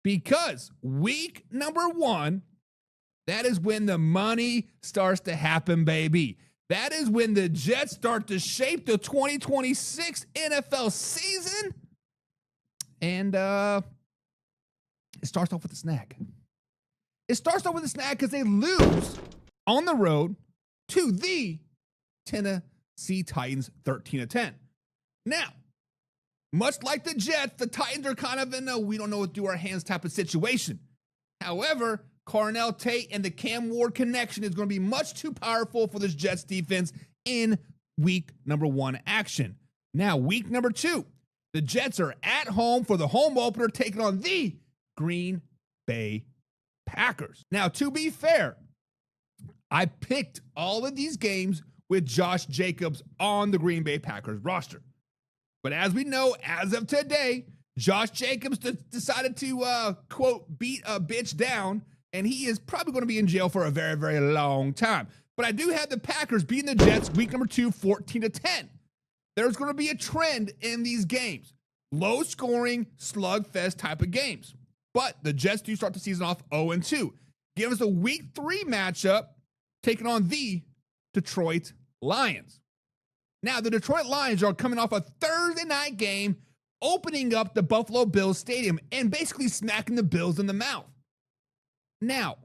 Because week number 1, that is when the money starts to happen, baby. That is when the Jets start to shape the 2026 NFL season. And it starts off with a snag. It starts off with a snag because they lose on the road to the Tennessee See Titans 13-10. Now, much like the Jets, the Titans are kind of in a we don't know what to do our hands type of situation. However, Carnell Tate and the Cam Ward connection is going to be much too powerful for this Jets defense in week number 1 action. Now, week number 2, the Jets are at home for the home opener taking on the Green Bay Packers. Now, to be fair, I picked all of these games with Josh Jacobs on the Green Bay Packers roster. But as we know, as of today, Josh Jacobs decided to, quote, beat a bitch down, and he is probably going to be in jail for a very, very long time. But I do have the Packers beating the Jets week number 2, 14-10. There's going to be a trend in these games. Low-scoring, slugfest type of games. But the Jets do start the season off 0-2. Give us a week 3 matchup taking on the Detroit Lions. Now, the Detroit Lions are coming off a Thursday night game, opening up the Buffalo Bills Stadium and basically smacking the Bills in the mouth. Now,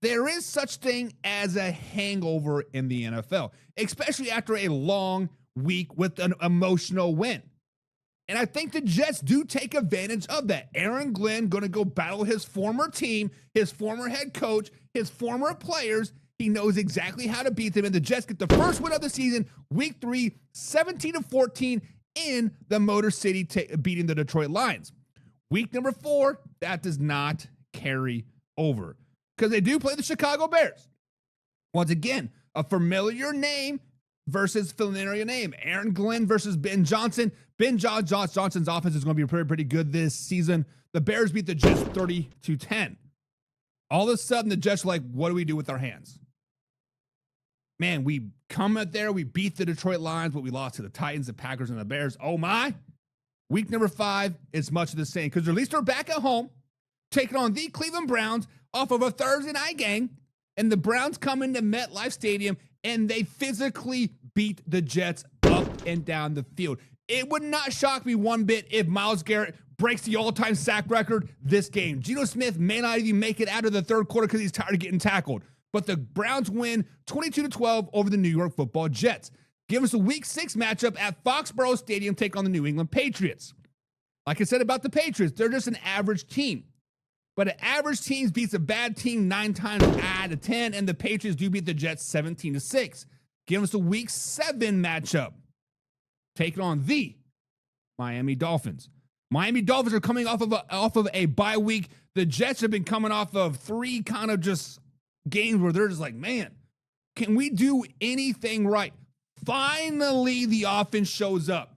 there is such thing as a hangover in the NFL, especially after a long week with an emotional win. And I think the Jets do take advantage of that. Aaron Glenn going to go battle his former team, his former head coach, his former players. He knows exactly how to beat them. And the Jets get the first win of the season, week 3, 17-14 in the Motor City, beating the Detroit Lions. Week number 4, that does not carry over because they do play the Chicago Bears. Once again, a familiar name versus familiar name. Aaron Glenn versus Ben Johnson. Johnson's offense is going to be pretty good this season. The Bears beat the Jets 30-10. All of a sudden, the Jets are like, what do we do with our hands? Man, we come out there, we beat the Detroit Lions, but we lost to the Titans, the Packers, and the Bears. Oh my. Week number 5 is much of the same because at least they're back at home, taking on the Cleveland Browns off of a Thursday night game, and the Browns come into MetLife Stadium, and they physically beat the Jets up and down the field. It would not shock me one bit if Myles Garrett breaks the all-time sack record this game. Geno Smith may not even make it out of the third quarter because he's tired of getting tackled. But the Browns win 22-12 over the New York Football Jets. Give us a week 6 matchup at Foxborough Stadium, take on the New England Patriots. Like I said about the Patriots, they're just an average team. But an average team beats a bad team 9 times out of 10, and the Patriots do beat the Jets 17-6. Give us a week 7 matchup. Taking on the Miami Dolphins. Miami Dolphins are coming off of a bye week. The Jets have been coming off of 3 kind of just games where they're just like, man, can we do anything right? Finally, the offense shows up.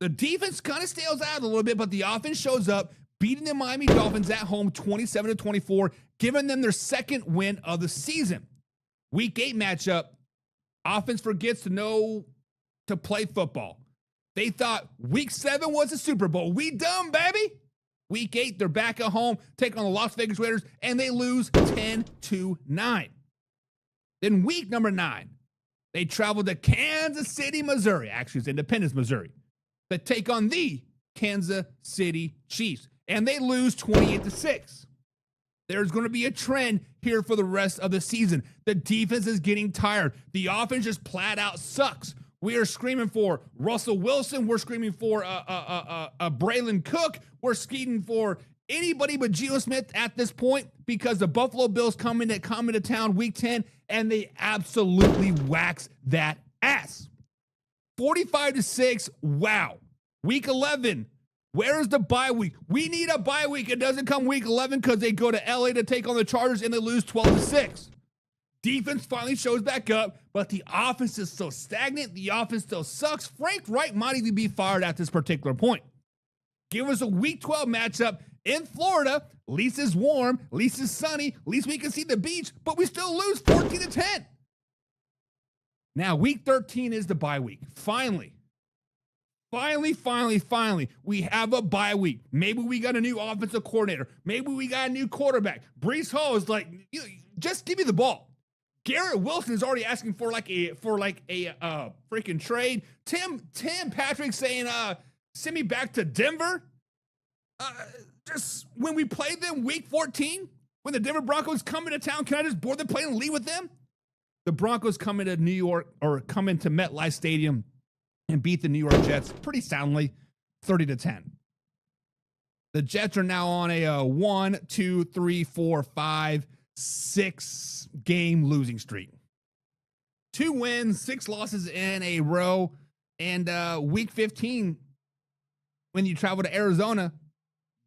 The defense kind of stales out a little bit, but the offense shows up, beating the Miami Dolphins at home 27-24, giving them their second win of the season. Week 8 matchup, offense forgets to play football. They thought week 7 was the Super Bowl. We done, baby. Week 8, they're back at home, taking on the Las Vegas Raiders, and they lose 10-9. Then week number 9, they travel to Kansas City, Missouri. Actually, it's Independence, Missouri. They take on the Kansas City Chiefs, and they lose 28-6. There's going to be a trend here for the rest of the season. The defense is getting tired. The offense just flat out sucks. We are screaming for Russell Wilson. We're screaming for Braylon Cook. We're screaming for anybody but Geno Smith at this point because the Buffalo Bills come into town week 10, and they absolutely wax that ass. 45-6, wow. Week 11, where is the bye week? We need a bye week. It doesn't come week 11 because they go to LA to take on the Chargers, and they lose 12-6. Defense finally shows back up, but the offense is so stagnant. The offense still sucks. Frank Wright might even be fired at this particular point. Give us a week 12 matchup in Florida. At least it's warm. At least it's sunny. At least we can see the beach, but we still lose 14-10. Now, week 13 is the bye week. Finally, we have a bye week. Maybe we got a new offensive coordinator. Maybe we got a new quarterback. Breece Hall is like, just give me the ball. Garrett Wilson is already asking for like a freaking trade. Tim Patrick saying, send me back to Denver. Just when we played them week 14, when the Denver Broncos come into town, can I just board the plane and leave with them? The Broncos come into New York or come into MetLife Stadium and beat the New York Jets pretty soundly, 30-10. The Jets are now on a 1, 2, 3, 4, 5, 6 game losing streak. 2 wins, 6 losses in a row. And week 15, when you travel to Arizona,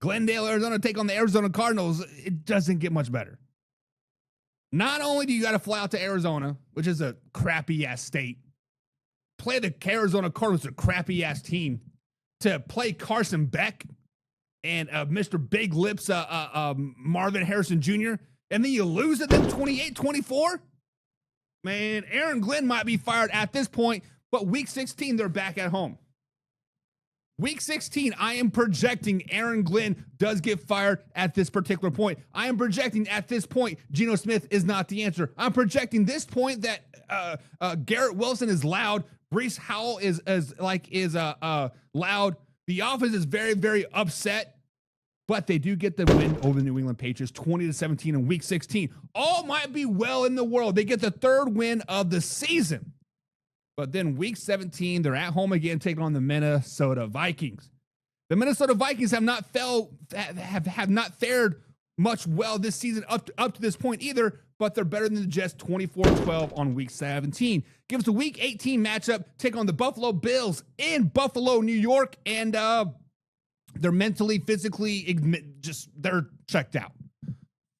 Glendale, Arizona, take on the Arizona Cardinals, it doesn't get much better. Not only do you got to fly out to Arizona, which is a crappy-ass state, play the Arizona Cardinals, a crappy-ass team, to play Carson Beck and Mr. Big Lips, Marvin Harrison Jr., and then you lose it then 28-24? Man, Aaron Glenn might be fired at this point, but week 16, they're back at home. Week 16, I am projecting Aaron Glenn does get fired at this particular point. I am projecting at this point, Geno Smith is not the answer. I'm projecting this point that Garrett Wilson is loud. Breece Howell is loud. The offense is very, very upset, but they do get the win over the New England Patriots, 20-17 in week 16. All might be well in the world. They get the 3rd win of the season. But then week 17, they're at home again, taking on the Minnesota Vikings. The Minnesota Vikings have not fared much well this season up to this point either, but they're better than the Jets, 24-12 on week 17. Give us a week 18 matchup, take on the Buffalo Bills in Buffalo, New York, and they're mentally, physically, they're checked out.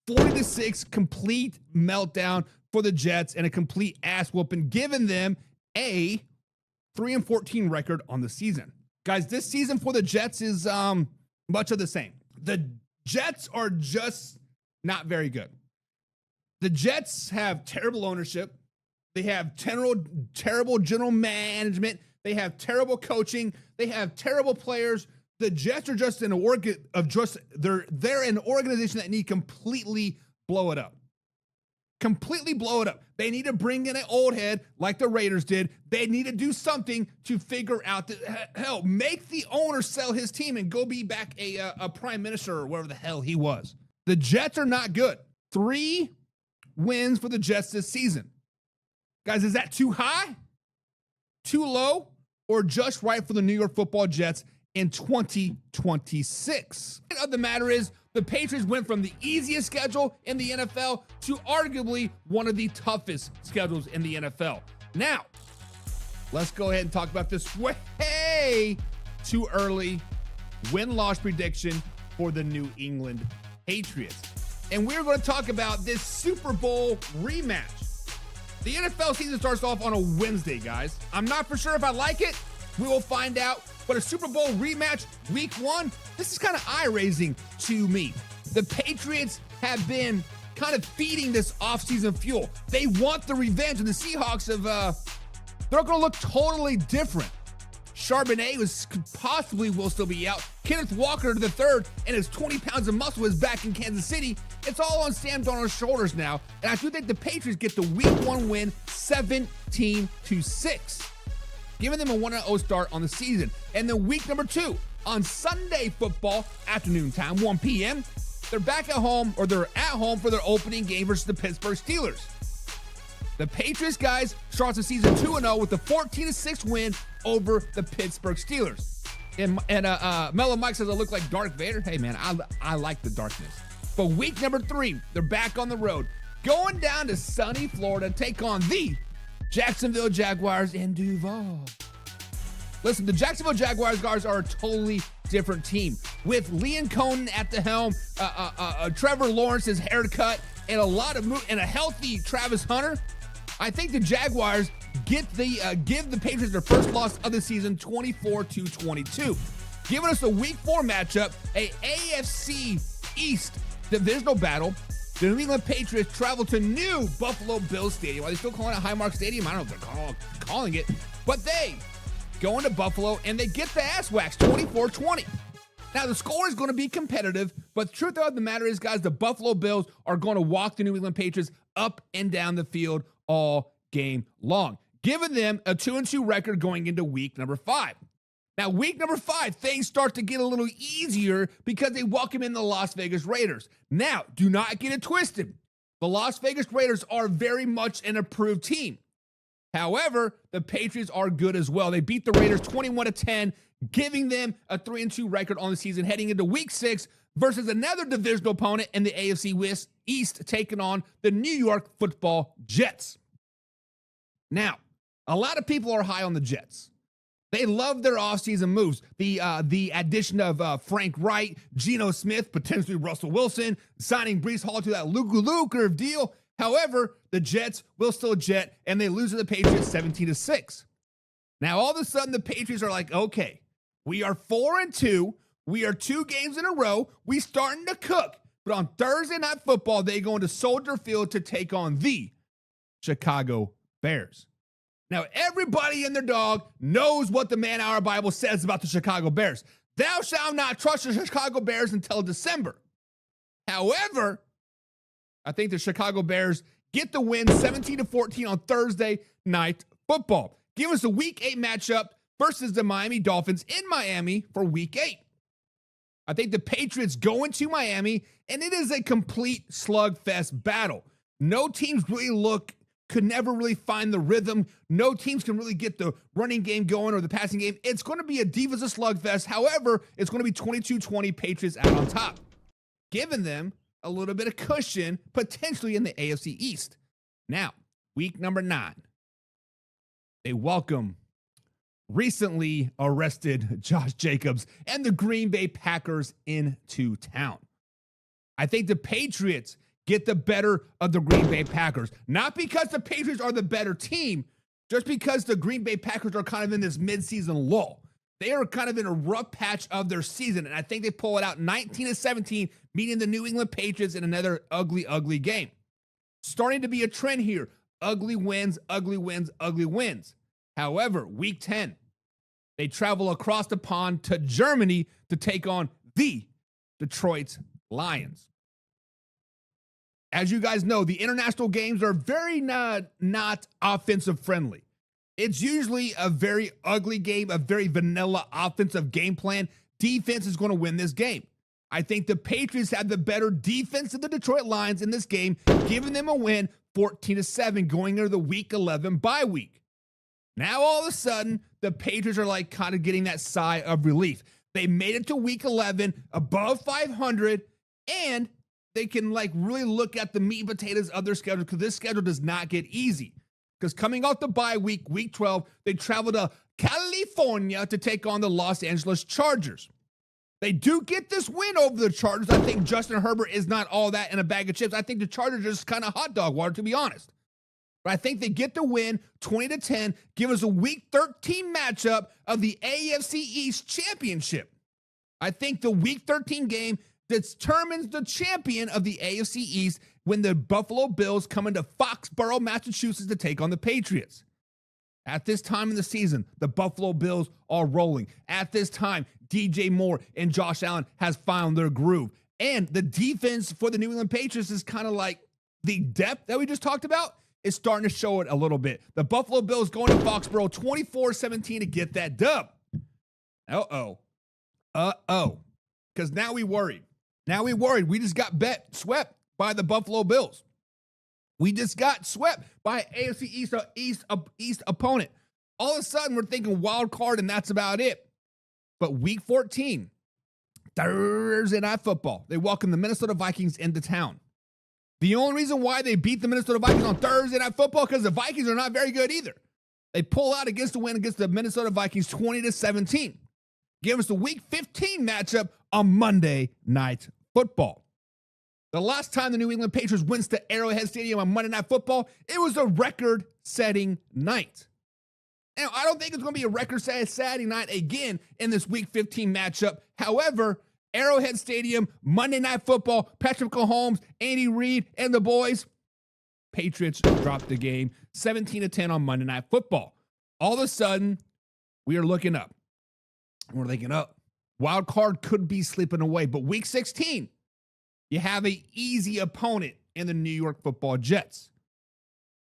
40-6, complete meltdown for the Jets and a complete ass whooping, giving them a 3-14 record on the season. Guys, this season for the Jets is much of the same. The Jets are just not very good. The Jets have terrible ownership. They have terrible general management. They have terrible coaching. They have terrible players. The Jets are just they're an organization that need completely blow it up. Completely blow it up. They need to bring in an old head like the Raiders did. They need to do something to figure out make the owner sell his team and go be back a prime minister or whatever the hell he was. The Jets are not good. 3 wins for the Jets this season. Guys, is that too high, too low, or just right for the New York Football Jets in 2026? The other matter is, the Patriots went from the easiest schedule in the NFL to arguably one of the toughest schedules in the NFL. Now, let's go ahead and talk about this way too early win-loss prediction for the New England Patriots. And we're going to talk about this Super Bowl rematch. The NFL season starts off on a Wednesday, guys. I'm not for sure if I like it. We will find out. But a Super Bowl rematch week 1, this is kind of eye-raising to me. The Patriots have been kind of feeding this offseason fuel. They want the revenge, and the Seahawks they're going to look totally different. Charbonnet will still be out. Kenneth Walker III and his 20 pounds of muscle is back in Kansas City. It's all on Sam Darnold's shoulders now, and I do think the Patriots get the week 1 win 17-6. Giving them a 1-0 start on the season. And then week number 2, on Sunday football, afternoon time, 1 p.m., they're at home for their opening game versus the Pittsburgh Steelers. The Patriots, guys, starts the season 2-0 with a 14-6 win over the Pittsburgh Steelers. And Mellow Mike says I look like Darth Vader. Hey, man, I like the darkness. But week number 3, they're back on the road, going down to sunny Florida, take on the Jacksonville Jaguars in Duval. Listen, the Jacksonville Jaguars guys are a totally different team. With Liam Cohen at the helm, Trevor Lawrence's haircut, and a healthy Travis Hunter, I think the Jaguars give the Patriots their first loss of the season, 24-22. Giving us a week 4 matchup, a AFC East divisional battle. The New England Patriots travel to new Buffalo Bills Stadium. Are they still calling it Highmark Stadium? I don't know if they're calling it. But they go into Buffalo and they get the ass waxed, 24-20. Now, the score is going to be competitive, but the truth of the matter is, guys, the Buffalo Bills are going to walk the New England Patriots up and down the field all game long, giving them a 2-2 record going into week number 5. Now, week number 5, things start to get a little easier because they welcome in the Las Vegas Raiders. Now, do not get it twisted. The Las Vegas Raiders are very much an improved team. However, the Patriots are good as well. They beat the Raiders 21-10, giving them a 3-2 record on the season heading into week 6 versus another divisional opponent in the AFC East taking on the New York Football Jets. Now, a lot of people are high on the Jets. They love their offseason moves. The addition of Frank Wright, Geno Smith, potentially Russell Wilson, signing Breece Hall to that lucrative deal. However, the Jets will still jet, and they lose to the Patriots 17-6. Now, all of a sudden, the Patriots are like, okay, we are 4-2. We are 2 games in a row. We starting to cook. But on Thursday Night Football, they go into Soldier Field to take on the Chicago Bears. Now, everybody and their dog knows what the Man Hour Bible says about the Chicago Bears. Thou shalt not trust the Chicago Bears until December. However, I think the Chicago Bears get the win 17-14 on Thursday Night Football. Give us a Week 8 matchup versus the Miami Dolphins in Miami for Week 8. I think the Patriots go into Miami, and it is a complete slugfest battle. No teams could never really find the rhythm. No teams can really get the running game going or the passing game. It's going to be a defensive slugfest. However, it's going to be 22-20 Patriots out on top, giving them a little bit of cushion potentially in the AFC East. Now, week number 9. They welcome recently arrested Josh Jacobs and the Green Bay Packers into town. I think the Patriots get the better of the Green Bay Packers. Not because the Patriots are the better team, just because the Green Bay Packers are kind of in this midseason lull. They are kind of in a rough patch of their season, and I think they pull it out 19-17, meeting the New England Patriots in another ugly game. Starting to be a trend here. Ugly wins, ugly wins, ugly wins. However, week 10, they travel across the pond to Germany to take on the Detroit Lions. As you guys know, the international games are very not offensive friendly. It's usually a very ugly game, a very vanilla offensive game plan. Defense is going to win this game. I think the Patriots have the better defense of the Detroit Lions in this game, giving them a win 14-7 going into the week 11 bye week. Now, all of a sudden, the Patriots are like kind of getting that sigh of relief. They made it to week 11 above 500, and they can like really look at the meat and potatoes of their schedule, because this schedule does not get easy. Because coming off the bye week, week 12, they travel to California to take on the Los Angeles Chargers. They do get this win over the Chargers. I think Justin Herbert is not all that in a bag of chips. I think the Chargers are just kind of hot dog water, to be honest. But I think they get the win 20-10, give us a week 13 matchup of the AFC East Championship. I think the week 13 game determines the champion of the AFC East when the Buffalo Bills come into Foxborough, Massachusetts to take on the Patriots. At this time in the season, the Buffalo Bills are rolling. At this time, DJ Moore and Josh Allen has found their groove. And the defense for the New England Patriots is kind of like the depth that we just talked about is starting to show it a little bit. The Buffalo Bills going to Foxborough 24-17 to get that dub. Uh-oh. Because now we worried. We just got swept by the Buffalo Bills. We just got swept by an AFC East opponent. All of a sudden, we're thinking wild card, and that's about it. But week 14, Thursday Night Football, they welcome the Minnesota Vikings into town. The only reason why they beat the Minnesota Vikings on Thursday Night Football because the Vikings are not very good either. They pull out against the win against the Minnesota Vikings 20-17. Give us the week 15 matchup on Monday Night Football. The last time the New England Patriots went to Arrowhead Stadium on Monday Night Football, it was a record-setting night. Now, I don't think it's going to be a record-setting night again in this Week 15 matchup. However, Arrowhead Stadium, Monday Night Football, Patrick Mahomes, Andy Reid, and the boys, Patriots dropped the game 17-10 on Monday Night Football. All of a sudden, we are looking up. We're thinking, wild card could be slipping away. But Week 16, you have an easy opponent in the New York Football Jets.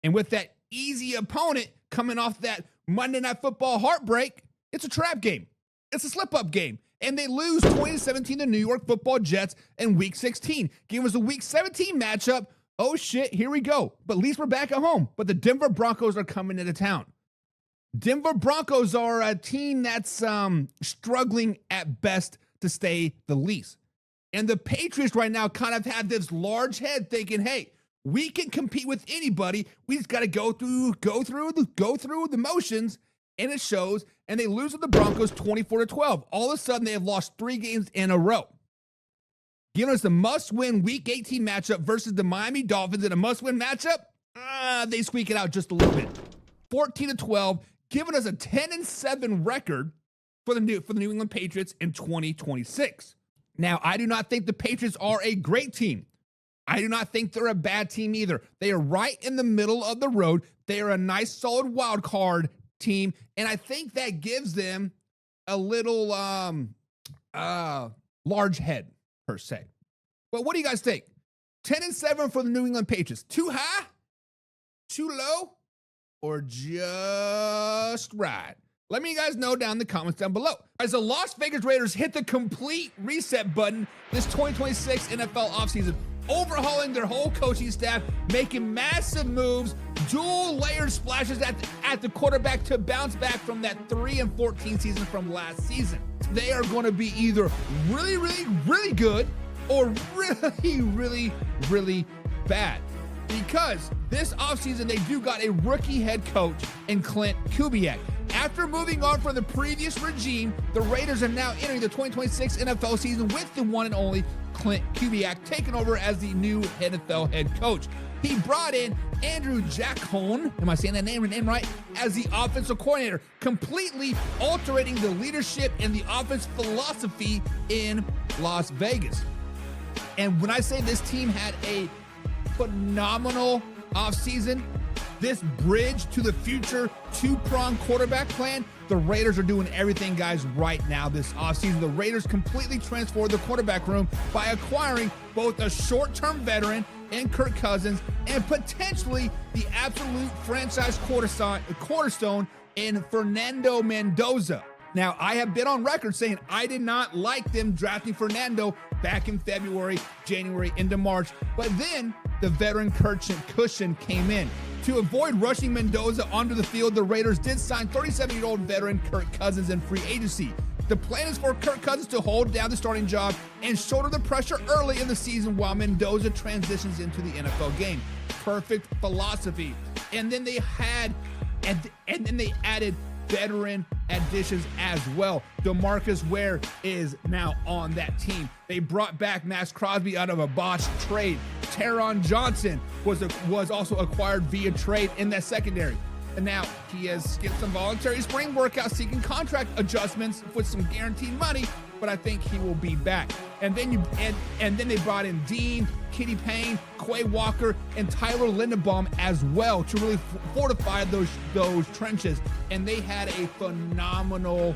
And with that easy opponent coming off that Monday Night Football heartbreak, it's a trap game. It's a slip-up game. And they lose 20-17 to New York Football Jets in Week 16. Give us a Week 17 matchup oh shit, here we go. But at least we're back at home. But the Denver Broncos are coming into town. Denver Broncos are a team that's struggling at best to stay the least. And the Patriots right now kind of have this large head thinking, hey, we can compete with anybody. We just got to go through the motions, and it shows. And they lose to the Broncos 24-12. All of a sudden, they have lost 3 games in a row, giving us a must-win Week 18 matchup versus the Miami Dolphins. In a must-win matchup, they squeak it out just a little bit, 14-12, giving us a 10-7 record for the New England Patriots in 2026. Now, I do not think the Patriots are a great team. I do not think they're a bad team either. They are right in the middle of the road. They are a nice, solid wild card team, and I think that gives them a little large head, per se. But what do you guys think? 10-7 for the New England Patriots. Too high? Too low? Or just right? Let me guys know down in the comments down below. As the Las Vegas Raiders hit the complete reset button this 2026 NFL offseason, overhauling their whole coaching staff, making massive moves, dual layered splashes at the quarterback to bounce back from that 3-14 season from last season. They are going to be either really, really, really good or really, really, really bad. Because this offseason, they do got a rookie head coach in Clint Kubiak. After moving on from the previous regime, the Raiders are now entering the 2026 NFL season with the one and only Clint Kubiak taking over as the new NFL head coach. He brought in Andrew Jackson, am I saying that name right, as the offensive coordinator, completely altering the leadership and the offense philosophy in Las Vegas. And when I say this team had a phenomenal offseason, this bridge to the future 2-pronged quarterback plan, the Raiders are doing everything, guys, right now this offseason. The Raiders completely transformed the quarterback room by acquiring both a short-term veteran in Kirk Cousins and potentially the absolute franchise cornerstone in Fernando Mendoza. Now, I have been on record saying I did not like them drafting Fernando back in February, January, into March, but then the veteran cushion came in. To avoid rushing Mendoza onto the field, the Raiders did sign 37-year-old veteran Kirk Cousins in free agency. The plan is for Kirk Cousins to hold down the starting job and shoulder the pressure early in the season while Mendoza transitions into the NFL game. Perfect philosophy. And then they added veteran additions as well. DeMarcus Ware is now on that team. They brought back Max Crosby out of a botched trade. Taron Johnson was also acquired via trade in that secondary. And now he has skipped some voluntary spring workouts seeking contract adjustments with some guaranteed money, but I think he will be back. And then they brought in Dean, Kenny Payne, Quay Walker, and Tyler Linderbaum as well to really fortify those trenches. And they had a phenomenal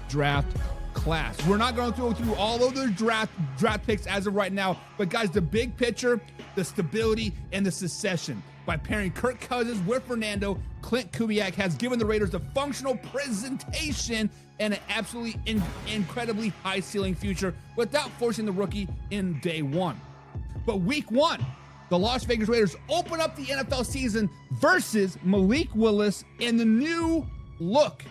draft class. We're not going to go through all of those draft picks as of right now, but guys, the big picture, the stability, and the succession. By pairing Kirk Cousins with Fernando, Clint Kubiak has given the Raiders a functional presentation and an absolutely incredibly high-ceiling future without forcing the rookie in day one. But week 1, the Las Vegas Raiders open up the NFL season versus Malik Willis and the new look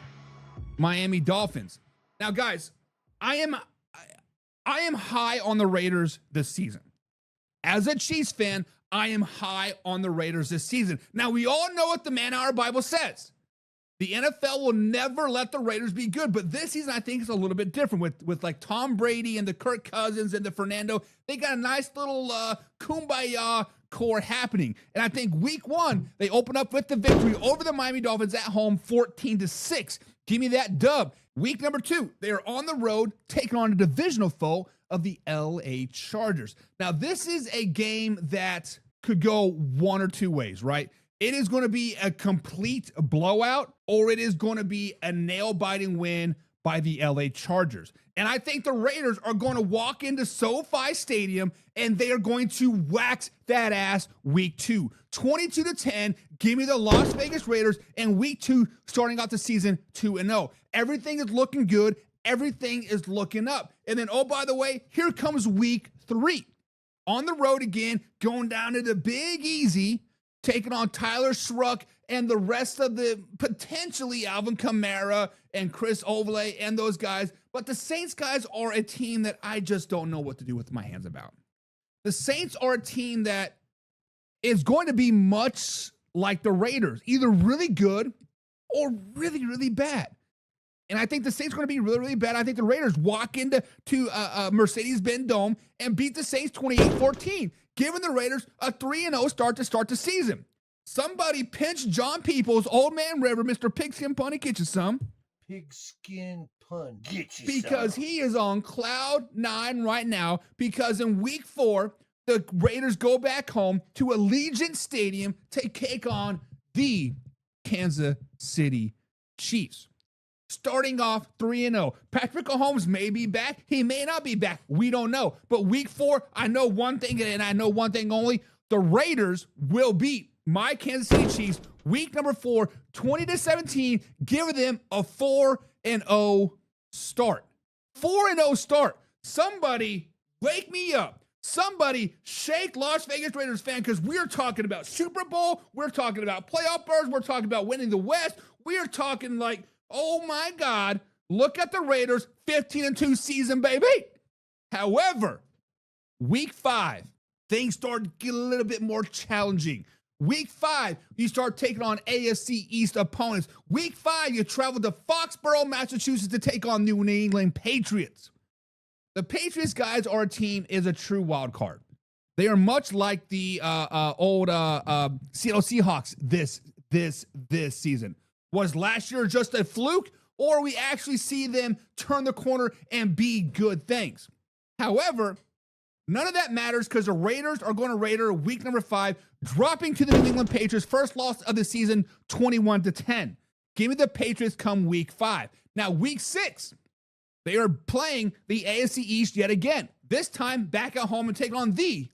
Miami Dolphins. Now, guys, I am high on the Raiders this season. As a Chiefs fan, I am high on the Raiders this season. Now, we all know what the man-hour Bible says. The NFL will never let the Raiders be good, but this season I think is a little bit different with like Tom Brady and the Kirk Cousins and the Fernando. They got a nice little kumbaya core happening. And I think week 1, they open up with the victory over the Miami Dolphins at home 14-6. Give me that dub. Week number 2, they are on the road taking on a divisional foe of the LA Chargers. Now, this is a game that could go one or two ways, right? It is going to be a complete blowout, or it is going to be a nail-biting win by the LA Chargers. And I think the Raiders are going to walk into SoFi Stadium and they are going to wax that ass week 2. 22-10, give me the Las Vegas Raiders, and week 2 starting out the season 2-0. Everything is looking good. Everything is looking up. And then, oh, by the way, here comes week 3. on the road again, going down to the Big Easy, taking on Tyler Schruck and the rest of the potentially Alvin Kamara and Chris Olave and those guys. But the Saints guys are a team that I just don't know what to do with my hands about. The Saints are a team that is going to be much like the Raiders, either really good or really, really bad. And I think the Saints are going to be really, really bad. I think the Raiders walk into Mercedes-Benz Dome and beat the Saints 28-14, giving the Raiders a 3-0 start the season. Somebody pinch John Peoples, Old Man River, Mr. Pigskin Pun, and get you some. Pigskin Pun, get you because some. He is on cloud 9 right now, because in week 4, the Raiders go back home to Allegiant Stadium to take on the Kansas City Chiefs. Starting off 3-0. Patrick Mahomes may be back. He may not be back. We don't know. But week 4, I know one thing, and I know one thing only. The Raiders will beat my Kansas City Chiefs week number 4, 20-17, giving them a 4-0 start. 4-0 start. Somebody wake me up. Somebody shake Las Vegas Raiders fan, because we're talking about Super Bowl. We're talking about playoff berths. We're talking about winning the West. We are talking like, oh my God, look at the Raiders 15-2 season, baby. However, week 5, things start to get a little bit more challenging. Week 5, you start taking on AFC East opponents. Week 5, you travel to Foxborough, Massachusetts to take on New England Patriots. The Patriots guys are a team, is a true wild card. They are much like the old Seattle Seahawks this season. Was last year just a fluke, or we actually see them turn the corner and be good things? However, none of that matters, because the Raiders are going to Raider week number 5, dropping to the New England Patriots, first loss of the season, 21-10. Give me the Patriots come week 5. Now, week 6, they are playing the AFC East yet again. This time back at home and taking on the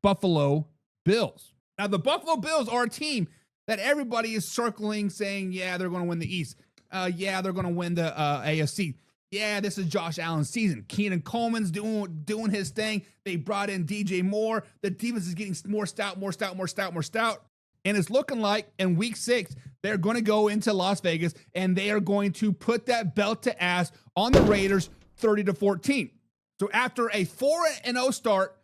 Buffalo Bills. Now, the Buffalo Bills are a team that everybody is circling, saying, yeah, they're going to win the East. Yeah, they're going to win the AFC. Yeah, this is Josh Allen's season. Keenan Coleman's doing his thing. They brought in DJ Moore. The defense is getting more stout. And it's looking like in week 6, they're going to go into Las Vegas and they are going to put that belt to ass on the Raiders 30-14. So after a 4-0 start,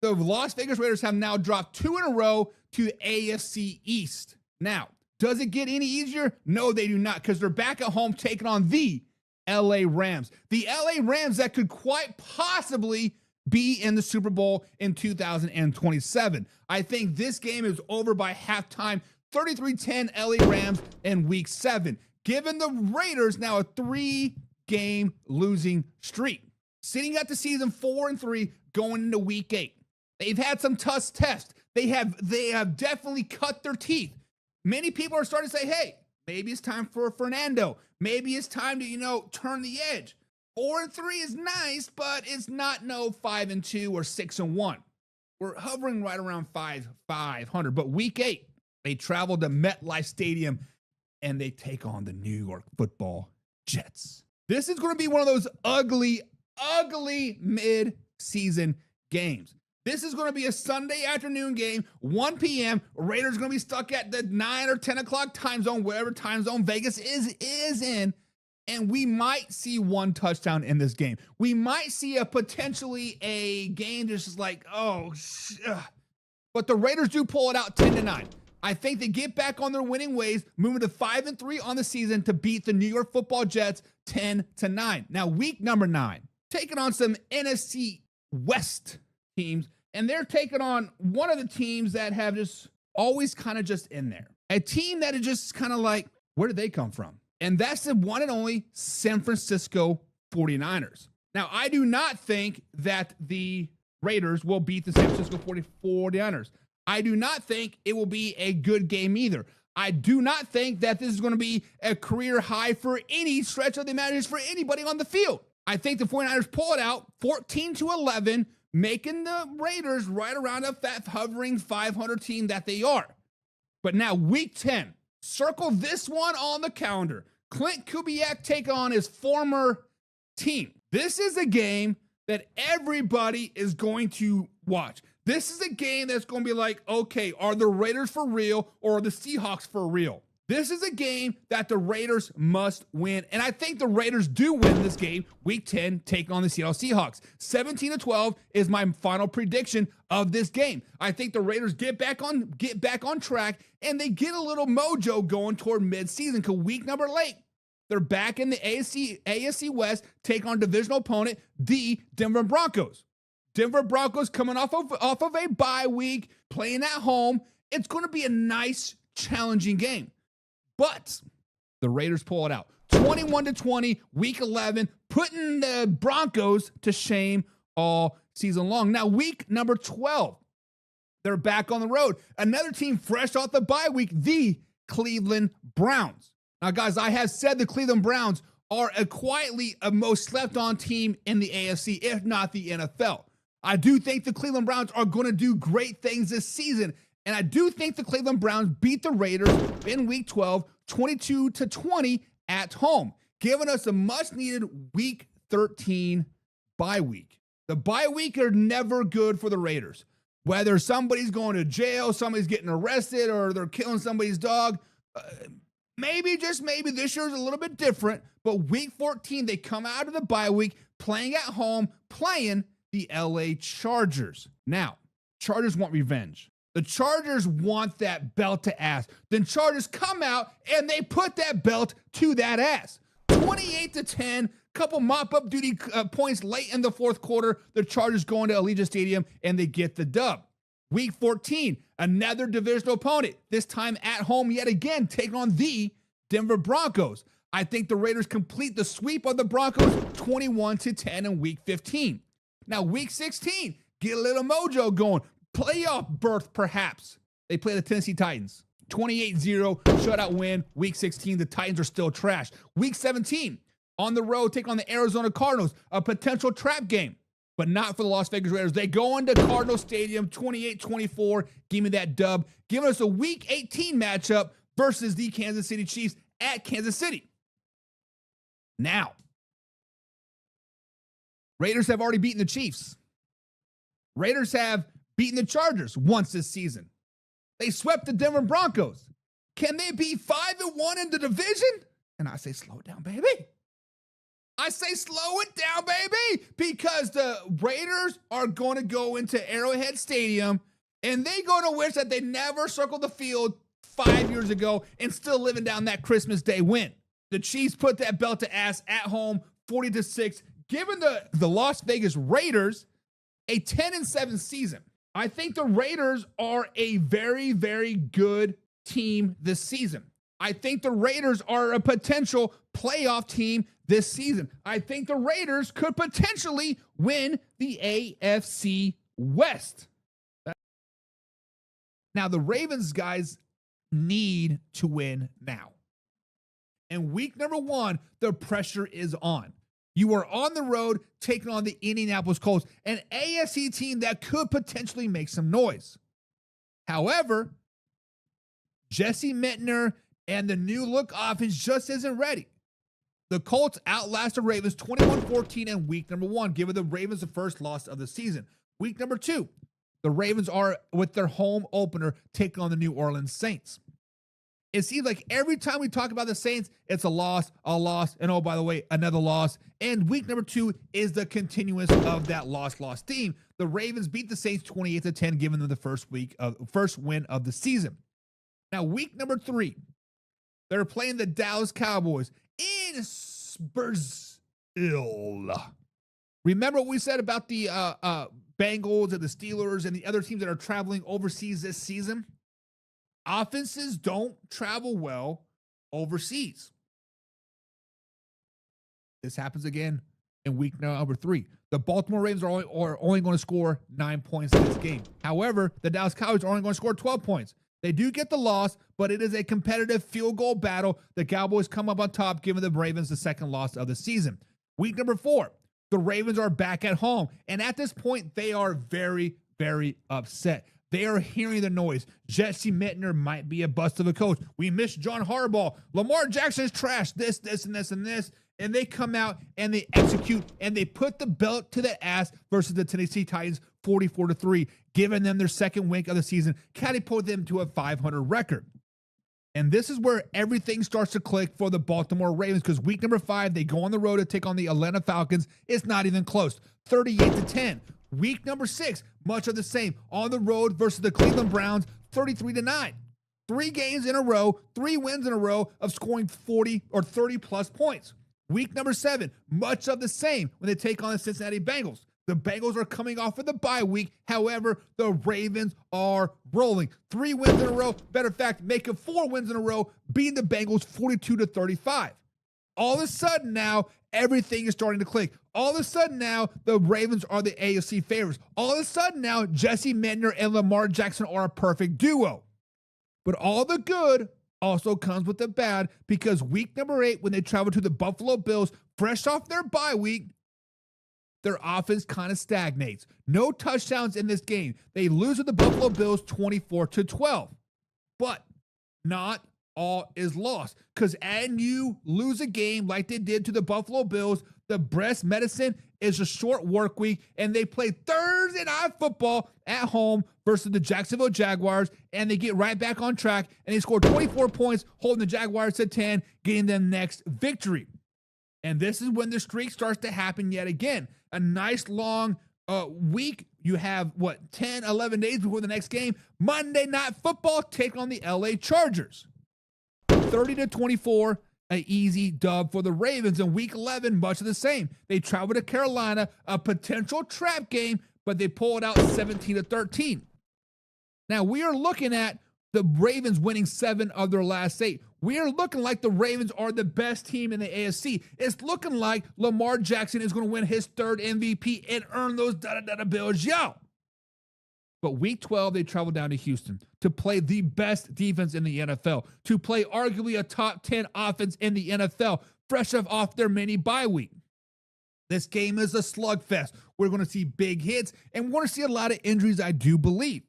the Las Vegas Raiders have now dropped 2 in a row to the AFC East. Now, does it get any easier? No, they do not, because they're back at home taking on the LA Rams. The LA Rams that could quite possibly be in the Super Bowl in 2027. I think this game is over by halftime. 33-10 LA Rams in week 7, giving the Raiders now a 3-game losing streak. Sitting at the season 4-3 going into week 8. They've had some tough tests. They have definitely cut their teeth. Many people are starting to say, hey, maybe it's time for Fernando. Maybe it's time to, turn the edge. 4-3 is nice, but it's not 5-2 or 6-1. We're hovering right around 500. But week 8, they travel to MetLife Stadium and they take on the New York Football Jets. This is going to be one of those ugly mid-season games. This is going to be a Sunday afternoon game, 1 p.m. Raiders going to be stuck at the 9 or 10 o'clock time zone, wherever time zone Vegas is in. And we might see 1 touchdown in this game. We might see potentially a game that's just like, but the Raiders do pull it out 10-9. I think they get back on their winning ways, moving to 5-3 on the season to beat the New York Football Jets 10-9. Now, week number 9, taking on some NFC West teams, and they're taking on one of the teams that have just always kind of just in there. A team that is just kind of like, where did they come from? And that's the one and only San Francisco 49ers. Now, I do not think that the Raiders will beat the San Francisco 49ers. I do not think it will be a good game either. I do not think that this is going to be a career high for any stretch of the imagination for anybody on the field. I think the 49ers pull it out 14-11, making the Raiders right around a fat hovering 500 team that they are. But now week 10, circle this one on the calendar. Clint Kubiak take on his former team. This is a game that everybody is going to Watch. This is a game that's going to be like, okay, are the Raiders for real or are the Seahawks for real? This is a game that the Raiders must win. And I think the Raiders do win this game, week 10, taking on the Seattle Seahawks. 17-12 is my final prediction of this game. I think the Raiders get back on track and they get a little mojo going toward midseason because week number 8, they're back in the AFC West, take on divisional opponent, the Denver Broncos. Denver Broncos coming off of a bye week, playing at home. It's going to be a nice, challenging game. But the Raiders pull it out. 21-20, week 11, putting the Broncos to shame all season long. Now, week number 12, they're back on the road. Another team fresh off the bye week, the Cleveland Browns. Now, guys, I have said the Cleveland Browns are quietly a most slept-on team in the AFC, if not the NFL. I do think the Cleveland Browns are going to do great things this season. And I do think the Cleveland Browns beat the Raiders in week 12, 22-20 at home, giving us a much-needed week 13 bye week. The bye week are never good for the Raiders. Whether somebody's going to jail, somebody's getting arrested, or they're killing somebody's dog, maybe, just maybe, this year's a little bit different. But week 14, they come out of the bye week, playing at home, playing the LA Chargers. Now, Chargers want revenge. The Chargers want that belt to ass. Then Chargers come out and they put that belt to that ass. 28-10, couple mop-up duty points late in the fourth quarter. The Chargers go into Allegiant Stadium and they get the dub. Week 14, another divisional opponent, this time at home yet again, taking on the Denver Broncos. I think the Raiders complete the sweep of the Broncos 21-10 in week 15. Now, week 16, get a little mojo going. Playoff berth, perhaps. They play the Tennessee Titans. 28-0, shutout win. Week 16, the Titans are still trash. Week 17, on the road, take on the Arizona Cardinals, a potential trap game, but not for the Las Vegas Raiders. They go into Cardinal Stadium, 28-24, give me that dub, giving us a Week 18 matchup versus the Kansas City Chiefs at Kansas City. Now, Raiders have already beaten the Chiefs. Raiders have beaten the Chargers once this season. They swept the Denver Broncos. Can they be 5-1 in the division? And I say, slow it down, baby. I say, slow it down, baby, because the Raiders are going to go into Arrowhead Stadium and they're going to wish that they never circled the field 5 years ago and still living down that Christmas Day win. The Chiefs put that belt to ass at home, 40-6, giving the Las Vegas Raiders a 10-7 season. I think the Raiders are a very, very good team this season. I think the Raiders are a potential playoff team this season. I think the Raiders could potentially win the AFC West. Now, the Ravens, guys, need to win now. And week number 1, the pressure is on. You are on the road taking on the Indianapolis Colts, an AFC team that could potentially make some noise. However, Jesse Mittner and the new look offense just isn't ready. The Colts outlast the Ravens 21-14 in week number 1, giving the Ravens the first loss of the season. Week number 2, the Ravens are with their home opener taking on the New Orleans Saints. It seems like every time we talk about the Saints, it's a loss, and oh, by the way, another loss. And week number 2 is the continuance of that loss theme. The Ravens beat the Saints 28-10, giving them the first win of the season. Now, week number 3, they're playing the Dallas Cowboys in Spursville. Remember what we said about the Bengals and the Steelers and the other teams that are traveling overseas this season? Offenses don't travel well overseas. This happens again in week number 3. The Baltimore Ravens are only going to score 9 points in this game. However, the Dallas Cowboys are only going to score 12 points. They do get the loss, but it is a competitive field goal battle. The Cowboys come up on top, giving the Ravens the second loss of the season. Week number 4, the Ravens are back at home. And at this point, they are very, very upset. They are hearing the noise. Jesse Mittner might be a bust of a coach. We miss John Harbaugh. Lamar Jackson is trash. This, and this, and this. And they come out and they execute and they put the belt to the ass versus the Tennessee Titans 44-3, giving them their second win of the season, catapulting them to a 500 record. And this is where everything starts to click for the Baltimore Ravens, because week number 5, they go on the road to take on the Atlanta Falcons. It's not even close, 38-10. Week number 6, much of the same, on the road versus the Cleveland Browns, 33-9. 3 games in a row, 3 wins in a row of scoring 40 or 30 plus points. Week number 7, much of the same when they take on the Cincinnati Bengals. The Bengals are coming off of the bye week. However, the Ravens are rolling. 3 wins in a row. Better fact, making 4 wins in a row, beating the Bengals 42-35. All of a sudden now, everything is starting to click. All of a sudden now, the Ravens are the AFC favorites. All of a sudden now, Jesse Mendner and Lamar Jackson are a perfect duo. But all the good also comes with the bad, because week number 8, when they travel to the Buffalo Bills, fresh off their bye week, their offense kind of stagnates. No touchdowns in this game. They lose to the Buffalo Bills 24-12. But not all is lost, because and you lose a game like they did to the Buffalo Bills, the breast medicine is a short work week, and they play Thursday Night Football at home versus the Jacksonville Jaguars, and they get right back on track, and they score 24 points, holding the Jaguars to 10, getting them next victory. And this is when the streak starts to happen yet again. A nice long week. You have, 10, 11 days before the next game. Monday Night Football, take on the LA Chargers. 30-24, an easy dub for the Ravens. In week 11, much of the same. They travel to Carolina, a potential trap game, but they pull it out 17-13. Now, we are looking at the Ravens winning 7 of their last 8. We are looking like the Ravens are the best team in the AFC. It's looking like Lamar Jackson is going to win his 3rd MVP and earn those bills, yo. But week 12, they travel down to Houston to play the best defense in the NFL, to play arguably a top 10 offense in the NFL, fresh off their mini bye week. This game is a slugfest. We're going to see big hits, and we're going to see a lot of injuries, I do believe.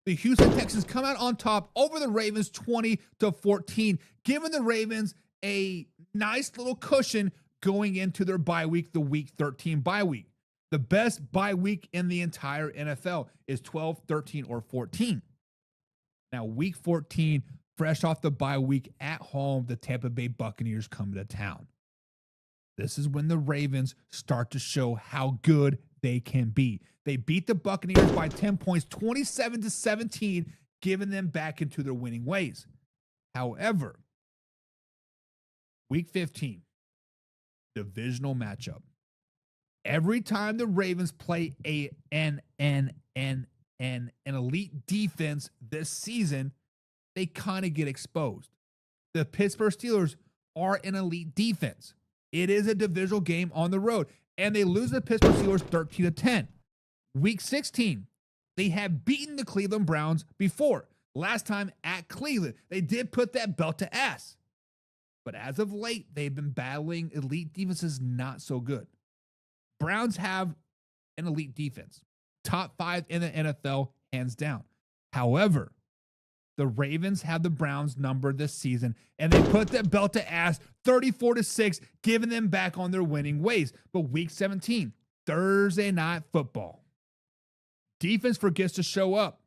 The Houston Texans come out on top over the Ravens 20-14, giving the Ravens a nice little cushion going into their bye week, the week 13 bye week. The best bye week in the entire NFL is 12, 13, or 14. Now, week 14, fresh off the bye week at home, the Tampa Bay Buccaneers come to town. This is when the Ravens start to show how good they can be. They beat the Buccaneers by 10 points, 27-17, giving them back into their winning ways. However, week 15, divisional matchup. Every time the Ravens play an elite defense this season, they kind of get exposed. The Pittsburgh Steelers are an elite defense. It is a divisional game on the road, and they lose the Pittsburgh Steelers 13-10. Week 16, they have beaten the Cleveland Browns before. Last time at Cleveland, they did put that belt to ass. But as of late, they've been battling elite defenses not so good. Browns have an elite defense, top 5 in the NFL, hands down. However, the Ravens have the Browns numbered this season, and they put that belt to ass 34-6, giving them back on their winning ways. But week 17, Thursday Night Football. Defense forgets to show up.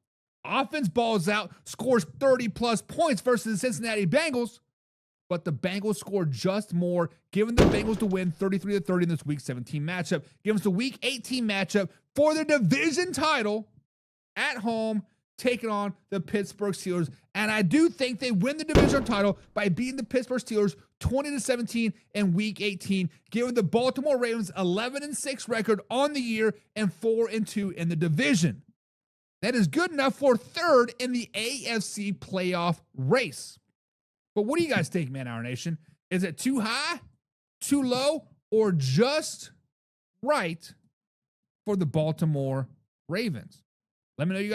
Offense balls out, scores 30-plus points versus the Cincinnati Bengals, but the Bengals score just more, giving the Bengals to win 33-30 in this Week 17 matchup. Gives us the Week 18 matchup for the division title at home, taking on the Pittsburgh Steelers. And I do think they win the division title by beating the Pittsburgh Steelers 20-17 in Week 18, giving the Baltimore Ravens 11-6 record on the year and 4-2 in the division. That is good enough for 3rd in the AFC playoff race. But what do you guys think, Man Hour Nation? Is it too high, too low, or just right for the Baltimore Ravens? Let me know you guys.